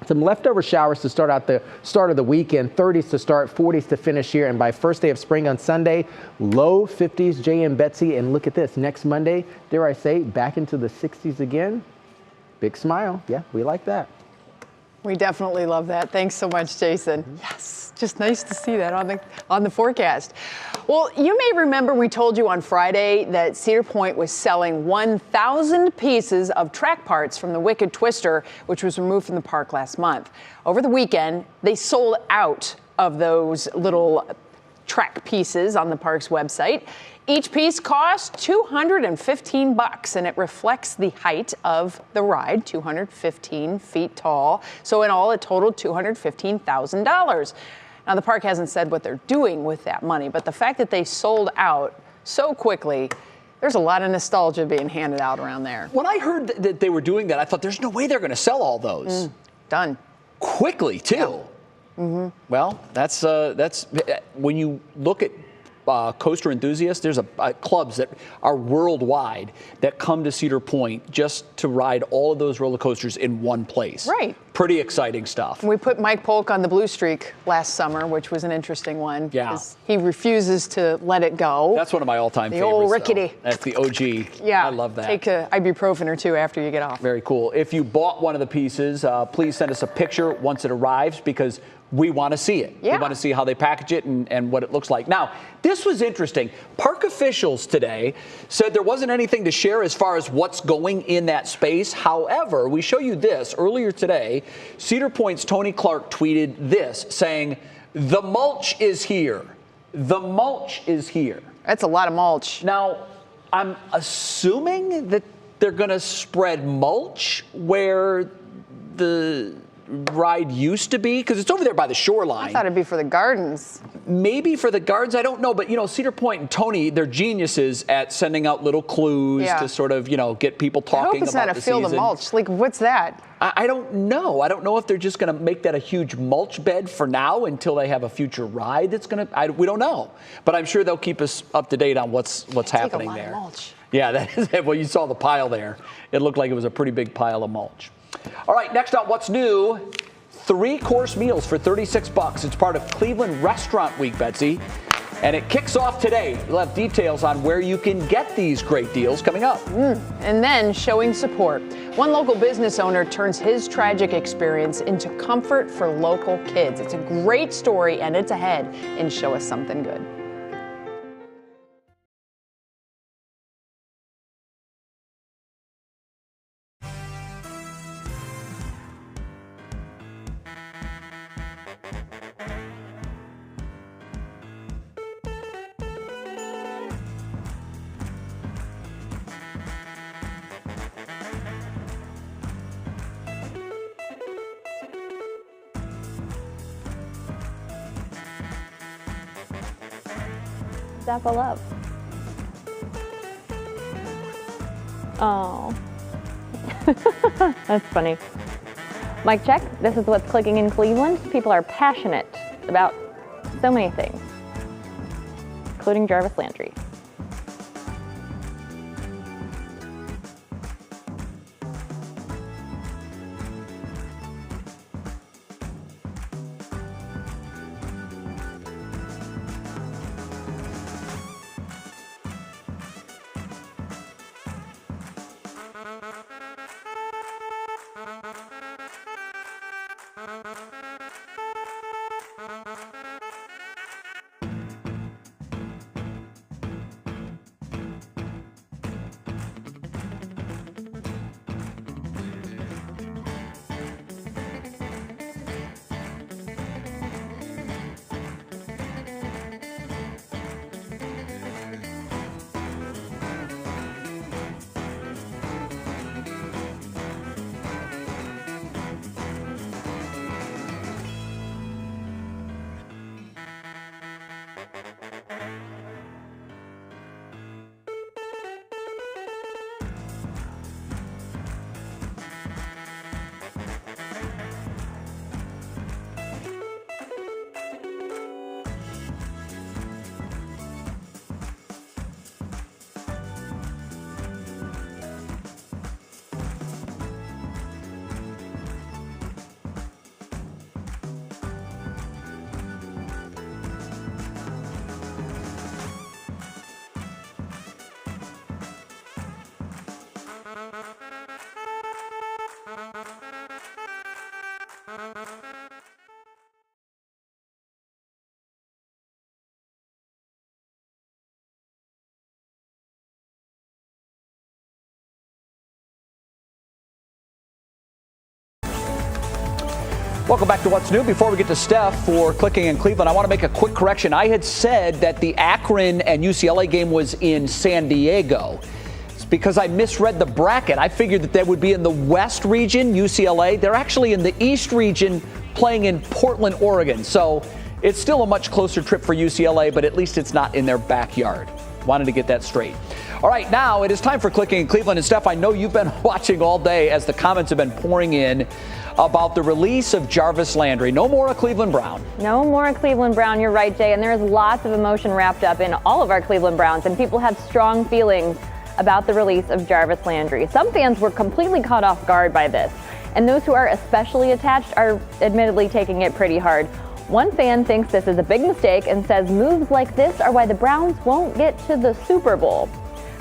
Some leftover showers to start out the start of the weekend. 30s to start, 40s to finish here. And by first day of spring on Sunday, low 50s, Jay and Betsy. And look at this, next Monday, dare I say, back into the 60s again. Big smile. Yeah, we like that. We definitely love that. Thanks so much, Jason. Yes, just nice to see that on the forecast. Well, you may remember we told you on Friday that Cedar Point was selling 1,000 pieces of track parts from the Wicked Twister, which was removed from the park last month. Over the weekend, they sold out of those little track pieces on the park's website. Each piece cost $215, and it reflects the height of the ride, 215 feet tall. So in all, it totaled $215,000. Now, the park hasn't said what they're doing with that money, but the fact that they sold out so quickly, there's a lot of nostalgia being handed out around there. When I heard that they were doing that, I thought there's no way they're going to sell all those. Done. Quickly, too. Yeah. Mm-hmm. Well, that's when you look at coaster enthusiasts, there's clubs that are worldwide that come to Cedar Point just to ride all of those roller coasters in one place. Right. Pretty exciting stuff. We put Mike Polk on the Blue Streak last summer, which was an interesting one. Yeah. He refuses to let it go. That's one of my all-time favorites. The old rickety. Though. That's the OG. Yeah. I love that. Take a ibuprofen or two after you get off. Very cool. If you bought one of the pieces, please send us a picture once it arrives, because we want to see it. Yeah. We want to see how they package it and what it looks like. Now, this was interesting. Park officials today said there wasn't anything to share as far as what's going in that space. However, we show you this earlier today. Cedar Point's Tony Clark tweeted this, saying, "The mulch is here. The mulch is here." That's a lot of mulch. Now, I'm assuming that they're going to spread mulch where the ride used to be, because it's over there by the shoreline. I thought it'd be for the gardens. Maybe for the gardens, I don't know. But, Cedar Point and Tony, they're geniuses at sending out little clues to sort of, get people talking about the season. I hope it's not a field of mulch. Like, what's that? I don't know. I don't know if they're just going to make that a huge mulch bed for now until they have a future ride that's going to, we don't know. But I'm sure they'll keep us up to date on what's happening there. Take a lot of mulch. Yeah, that is it. Well, you saw the pile there. It looked like it was a pretty big pile of mulch. All right, next on What's New, 3-course meals for $36. It's part of Cleveland Restaurant Week, Betsy. And it kicks off today. We'll have details on where you can get these great deals coming up. And then showing support. One local business owner turns his tragic experience into comfort for local kids. It's a great story, and it's ahead in Show Us Something Good. Zappa love. Oh. That's funny. Mic check. This is what's clicking in Cleveland. People are passionate about so many things, including Jarvis Landry. Welcome back to What's New. Before we get to Steph for Clicking in Cleveland, I want to make a quick correction. I had said that the Akron and UCLA game was in San Diego. It's because I misread the bracket. I figured that they would be in the West region, UCLA. They're actually in the East region playing in Portland, Oregon. So it's still a much closer trip for UCLA, but at least it's not in their backyard. Wanted to get that straight. All right, now it is time for Clicking in Cleveland. And Steph, I know you've been watching all day as the comments have been pouring in about the release of Jarvis Landry. No more a Cleveland Brown. No more a Cleveland Brown. You're right, Jay. And there's lots of emotion wrapped up in all of our Cleveland Browns. And people have strong feelings about the release of Jarvis Landry. Some fans were completely caught off guard by this. And those who are especially attached are admittedly taking it pretty hard. One fan thinks this is a big mistake and says moves like this are why the Browns won't get to the Super Bowl.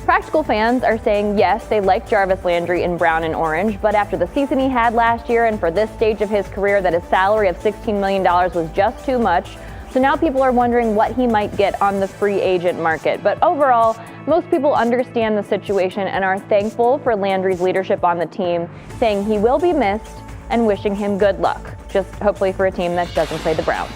Practical fans are saying yes, they like Jarvis Landry in brown and orange, but after the season he had last year and for this stage of his career that his salary of $16 million was just too much, so now people are wondering what he might get on the free agent market. But overall, most people understand the situation and are thankful for Landry's leadership on the team, saying he will be missed and wishing him good luck, just hopefully for a team that doesn't play the Browns.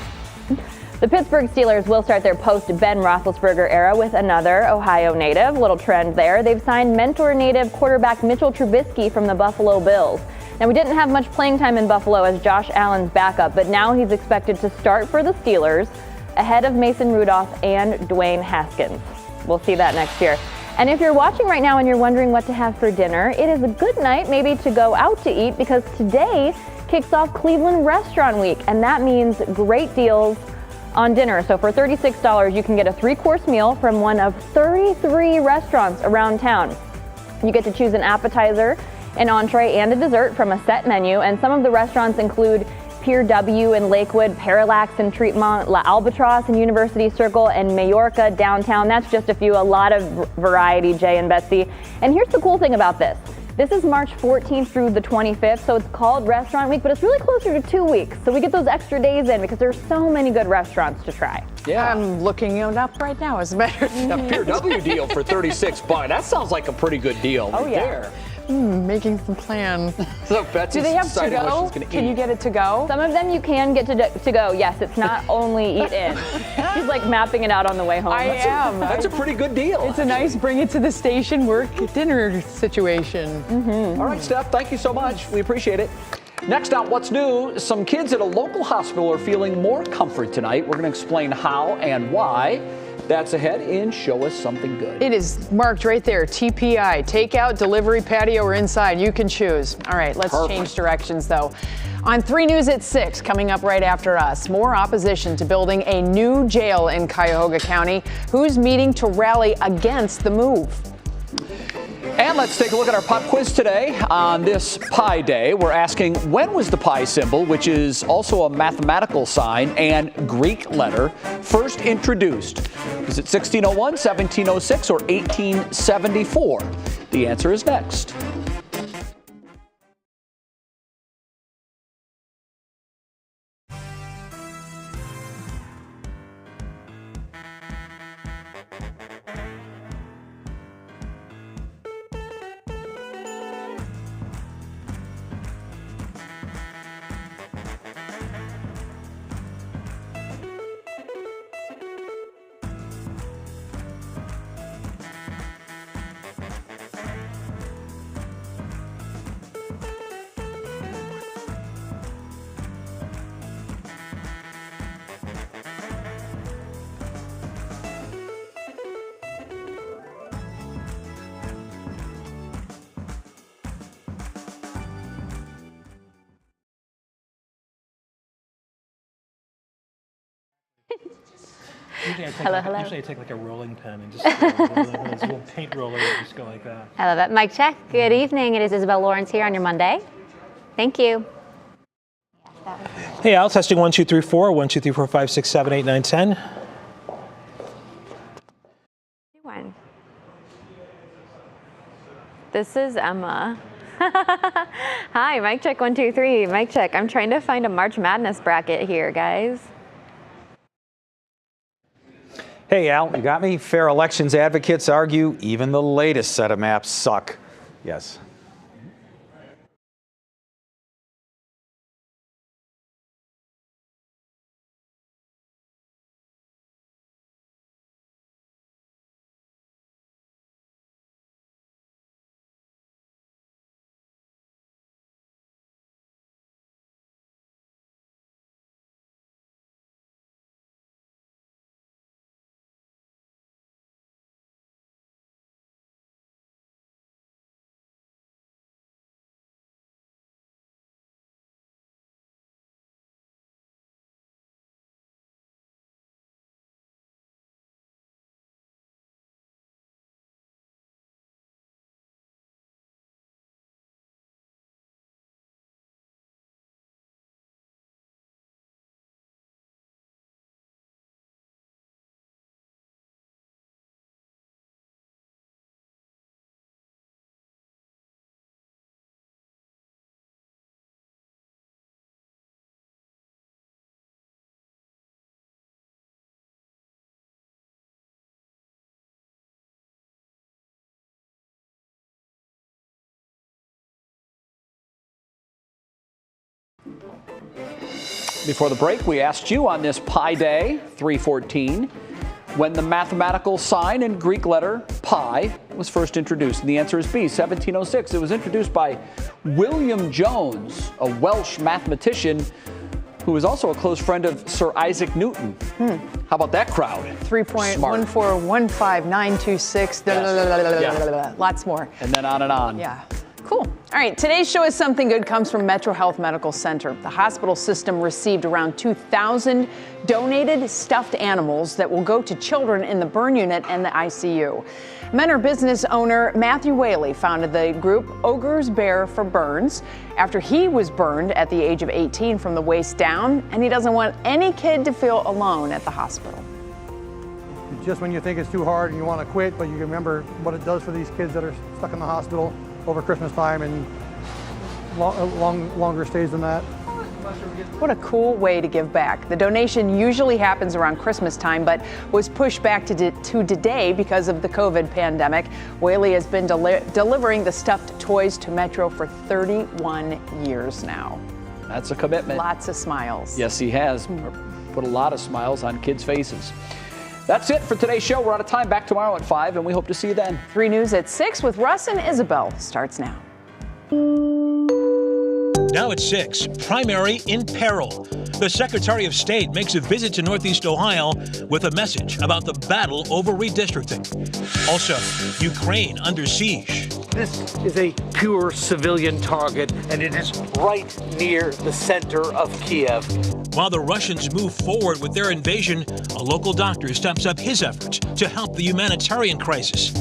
The Pittsburgh Steelers will start their post-Ben Roethlisberger era with another Ohio native. Little trend there. They've signed mentor native quarterback Mitchell Trubisky from the Buffalo Bills. Now, we didn't have much playing time in Buffalo as Josh Allen's backup, but now he's expected to start for the Steelers ahead of Mason Rudolph and Dwayne Haskins. We'll see that next year. And if you're watching right now and you're wondering what to have for dinner, it is a good night maybe to go out to eat because today kicks off Cleveland Restaurant Week, and that means great deals on dinner. So for $36, you can get a 3-course meal from one of 33 restaurants around town. You get to choose an appetizer, an entree, and a dessert from a set menu, and some of the restaurants include Pier W in Lakewood, Parallax in Treatmont, La Albatross in University Circle, and Majorca downtown. That's just a few, a lot of variety, Jay and Betsy. And here's the cool thing about this. This is March 14th through the 25th, so it's called Restaurant Week, but it's really closer to 2 weeks. So we get those extra days in because there's so many good restaurants to try. Yeah. I'm looking it up right now, as a matter of fact. A Pier W deal for $36. That sounds like a pretty good deal. Oh, right yeah. there. Making some plans. So Betsy's Do they have to deciding what go? she's gonna Can eat. you get it to go? Some of them you can get to go. Yes, it's not only eat in. She's like mapping it out on the way home. I am. That's a pretty good deal. It's a nice bring it to the station work dinner situation. All right, Steph, thank you so much. We appreciate it. Next out, what's new? Some kids at a local hospital are feeling more comfort tonight. We're going to explain how and why. That's ahead in Show Us Something Good. It is marked right there, TPI, takeout, delivery, patio, or inside. You can choose. All right, let's change directions, though. On 3 News at 6, coming up right after us, more opposition to building a new jail in Cuyahoga County. Who's meeting to rally against the move? And let's take a look at our pop quiz today. On this Pi Day, we're asking, when was the pi symbol, which is also a mathematical sign and Greek letter, first introduced? Is it 1601, 1706, or 1874? The answer is next. Usually I take like a rolling pin and just a little paint roller and just go like that. I love it. Mic check. Good evening. It is Isabel Lawrence here on your Monday. Thank you. Hey Al, testing 1 2 3 4 1 2 3 4 5 6 7 8 9 10. This is Emma. Hi, mic check 1 2 3. Mic check. I'm trying to find a March Madness bracket here, guys. Hey, Al, you got me? Fair elections advocates argue even the latest set of maps suck. Yes. Before the break, we asked you on this Pi Day, 314, when the mathematical sign and Greek letter pi was first introduced. And the answer is B, 1706. It was introduced by William Jones, a Welsh mathematician who was also a close friend of Sir Isaac Newton. How about that crowd? 3.1415926. Lots more. And then on and on. Yeah. Cool. All right, today's show is Something Good comes from Metro Health Medical Center. The hospital system received around 2,000 donated stuffed animals that will go to children in the burn unit and the ICU. Mentor business owner Matthew Whaley founded the group Ogres Bear for Burns after he was burned at the age of 18 from the waist down, and he doesn't want any kid to feel alone at the hospital. Just when you think it's too hard and you want to quit, but you remember what it does for these kids that are stuck in the hospital over Christmas time and longer stays than that. What a cool way to give back. The donation usually happens around Christmas time, but was pushed back to today because of the COVID pandemic. Whaley has been delivering the stuffed toys to Metro for 31 years now. That's a commitment. Lots of smiles. Yes, he has. Put a lot of smiles on kids' faces. That's it for today's show. We're out of time. Back tomorrow at 5, and we hope to see you then. 3 News at 6 with Russ and Isabel starts now. Now at 6, primary in peril. The Secretary of State makes a visit to Northeast Ohio with a message about the battle over redistricting. Also, Ukraine under siege. This is a pure civilian target, and it is right near the center of Kiev. While the Russians move forward with their invasion, a local doctor steps up his efforts to help the humanitarian crisis.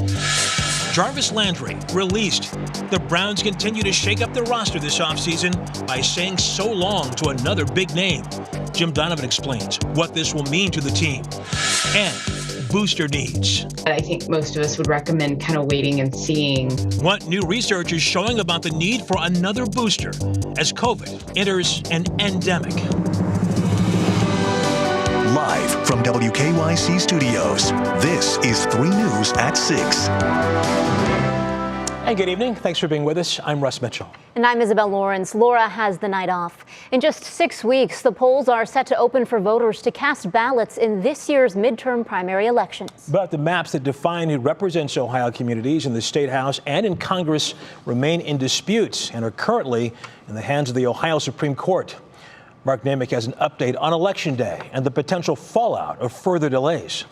Jarvis Landry released. The Browns continue to shake up their roster this offseason by saying so long to another big name. Jim Donovan explains what this will mean to the team. And booster needs. I think most of us would recommend kind of waiting and seeing. What new research is showing about the need for another booster as COVID enters an endemic. Live from WKYC Studios, this is 3 News at 6. Hey, good evening. Thanks for being with us. I'm Russ Mitchell. And I'm Isabel Lawrence. Laura has the night off. In just 6 weeks, the polls are set to open for voters to cast ballots in this year's midterm primary elections. But the maps that define who represents Ohio communities in the State House and in Congress remain in dispute and are currently in the hands of the Ohio Supreme Court. Mark Namick has an update on Election Day and the potential fallout of further delays.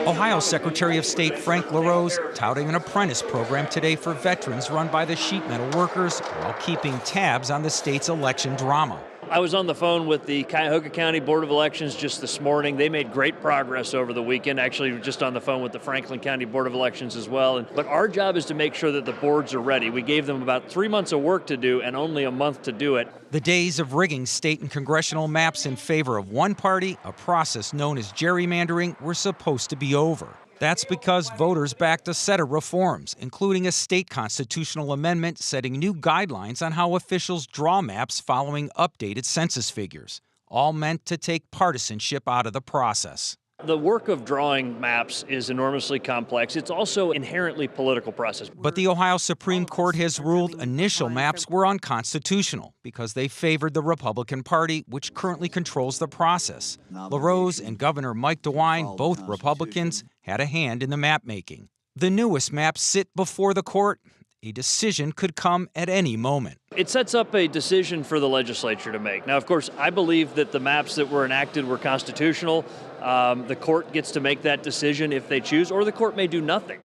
Ohio Secretary of State Frank LaRose touting an apprentice program today for veterans run by the sheet metal workers while keeping tabs on the state's election drama. I was on the phone with the Cuyahoga County Board of Elections just this morning. They made great progress over the weekend. Actually, just on the phone with the Franklin County Board of Elections as well. But our job is to make sure that the boards are ready. We gave them about 3 months of work to do and only a month to do it. The days of rigging state and congressional maps in favor of one party, a process known as gerrymandering, were supposed to be over. That's because voters backed a set of reforms, including a state constitutional amendment setting new guidelines on how officials draw maps following updated census figures, all meant to take partisanship out of the process. The work of drawing maps is enormously complex. It's also inherently political process. But the Ohio Supreme Court has ruled initial maps were unconstitutional because they favored the Republican Party, which currently controls the process. LaRose and Governor Mike DeWine, both Republicans, had a hand in the map making. The newest maps sit before the court. A decision could come at any moment. It sets up a decision for the legislature to make. Now, of course, I believe that the maps that were enacted were constitutional. The court gets to make that decision if they choose, or the court may do nothing.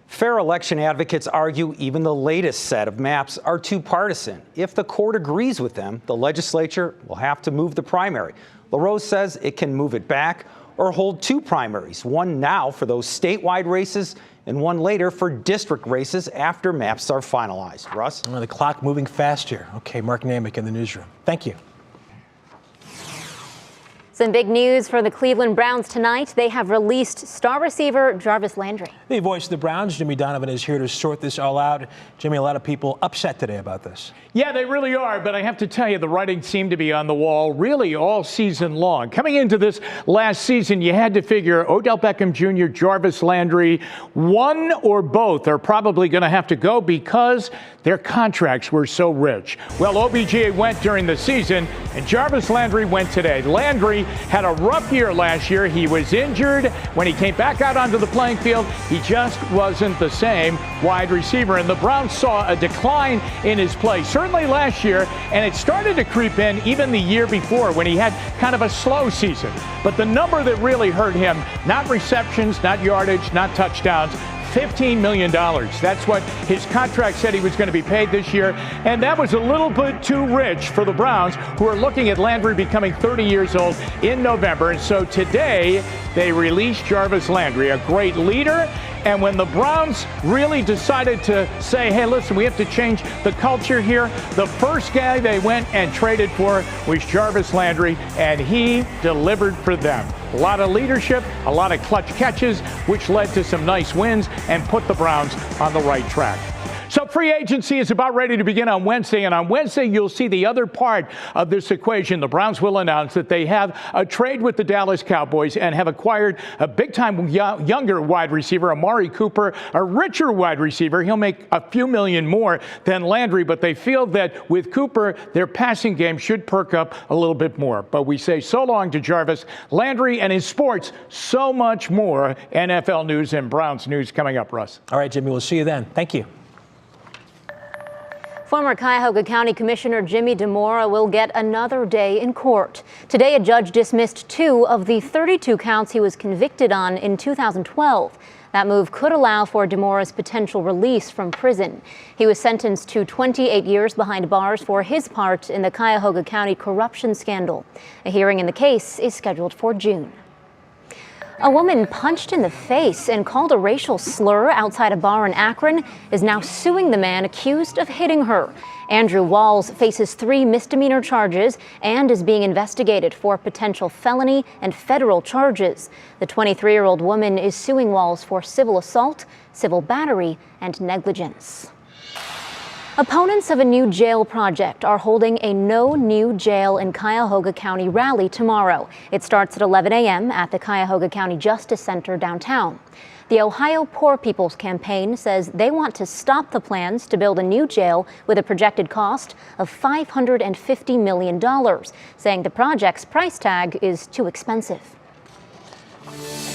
Fair election advocates argue even the latest set of maps are too partisan. If the court agrees with them, the legislature will have to move the primary. LaRose says it can move it back or hold 2 primaries, one now for those statewide races and one later for district races after maps are finalized. Russ? The clock moving fast here. Okay, Mark Namick in the newsroom. Thank you. Some big news for the Cleveland Browns tonight. They have released star receiver Jarvis Landry. The voice of the Browns, Jimmy Donovan, is here to sort this all out. Jimmy, a lot of people upset today about this. Yeah, they really are, but I have to tell you, the writing seemed to be on the wall really all season long. Coming into this last season, you had to figure Odell Beckham Jr., Jarvis Landry, one or both are probably going to have to go because their contracts were so rich. Well, OBJ went during the season, and Jarvis Landry went today. Landry had a rough year last year. He was injured. When he came back out onto the playing field, he just wasn't the same wide receiver, and the Browns saw a decline in his play, certainly last year, and it started to creep in even the year before when he had kind of a slow season. But the number that really hurt him, not receptions, not yardage, not touchdowns, $15 million. That's what his contract said he was going to be paid this year. And that was a little bit too rich for the Browns, who are looking at Landry becoming 30 years old in November. And so today they released Jarvis Landry, a great leader. And when the Browns really decided to say, hey, listen, we have to change the culture here, the first guy they went and traded for was Jarvis Landry, and he delivered for them. A lot of leadership, a lot of clutch catches, which led to some nice wins and put the Browns on the right track. So free agency is about ready to begin on Wednesday, and on Wednesday you'll see the other part of this equation. The Browns will announce that they have a trade with the Dallas Cowboys and have acquired a big-time younger wide receiver, Amari Cooper, a richer wide receiver. He'll make a few million more than Landry, but they feel that with Cooper, their passing game should perk up a little bit more. But we say so long to Jarvis Landry, and in sports, so much more NFL news and Browns news coming up, Russ. All right, Jimmy, we'll see you then. Thank you. Former Cuyahoga County Commissioner Jimmy DeMora will get another day in court. Today, a judge dismissed 2 of the 32 counts he was convicted on in 2012. That move could allow for DeMora's potential release from prison. He was sentenced to 28 years behind bars for his part in the Cuyahoga County corruption scandal. A hearing in the case is scheduled for June. A woman punched in the face and called a racial slur outside a bar in Akron is now suing the man accused of hitting her. Andrew Walls faces 3 misdemeanor charges and is being investigated for potential felony and federal charges. The 23-year-old woman is suing Walls for civil assault, civil battery, and negligence. Opponents of a new jail project are holding a No New Jail in Cuyahoga County rally tomorrow. It starts at 11 a.m. at the Cuyahoga County Justice Center downtown. The Ohio Poor People's Campaign says they want to stop the plans to build a new jail with a projected cost of $550 million, saying the project's price tag is too expensive.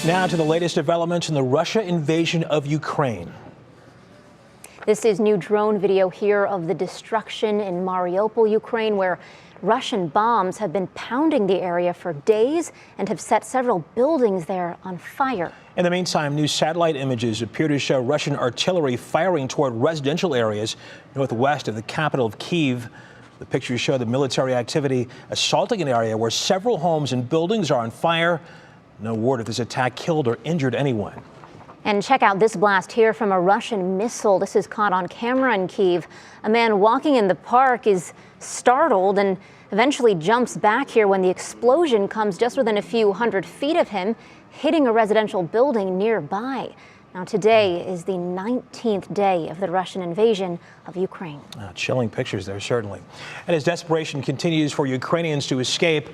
Now to the latest developments in the Russia invasion of Ukraine. This is new drone video here of the destruction in Mariupol, Ukraine, where Russian bombs have been pounding the area for days and have set several buildings there on fire. In the meantime, new satellite images appear to show Russian artillery firing toward residential areas northwest of the capital of Kyiv. The pictures show the military activity assaulting an area where several homes and buildings are on fire. No word if this attack killed or injured anyone. And check out this blast here from a Russian missile. This is caught on camera in Kyiv. A man walking in the park is startled and eventually jumps back here when the explosion comes just within a few hundred feet of him, hitting a residential building nearby. Now, today is the 19th day of the Russian invasion of Ukraine. Chilling pictures there, certainly. And as desperation continues for Ukrainians to escape,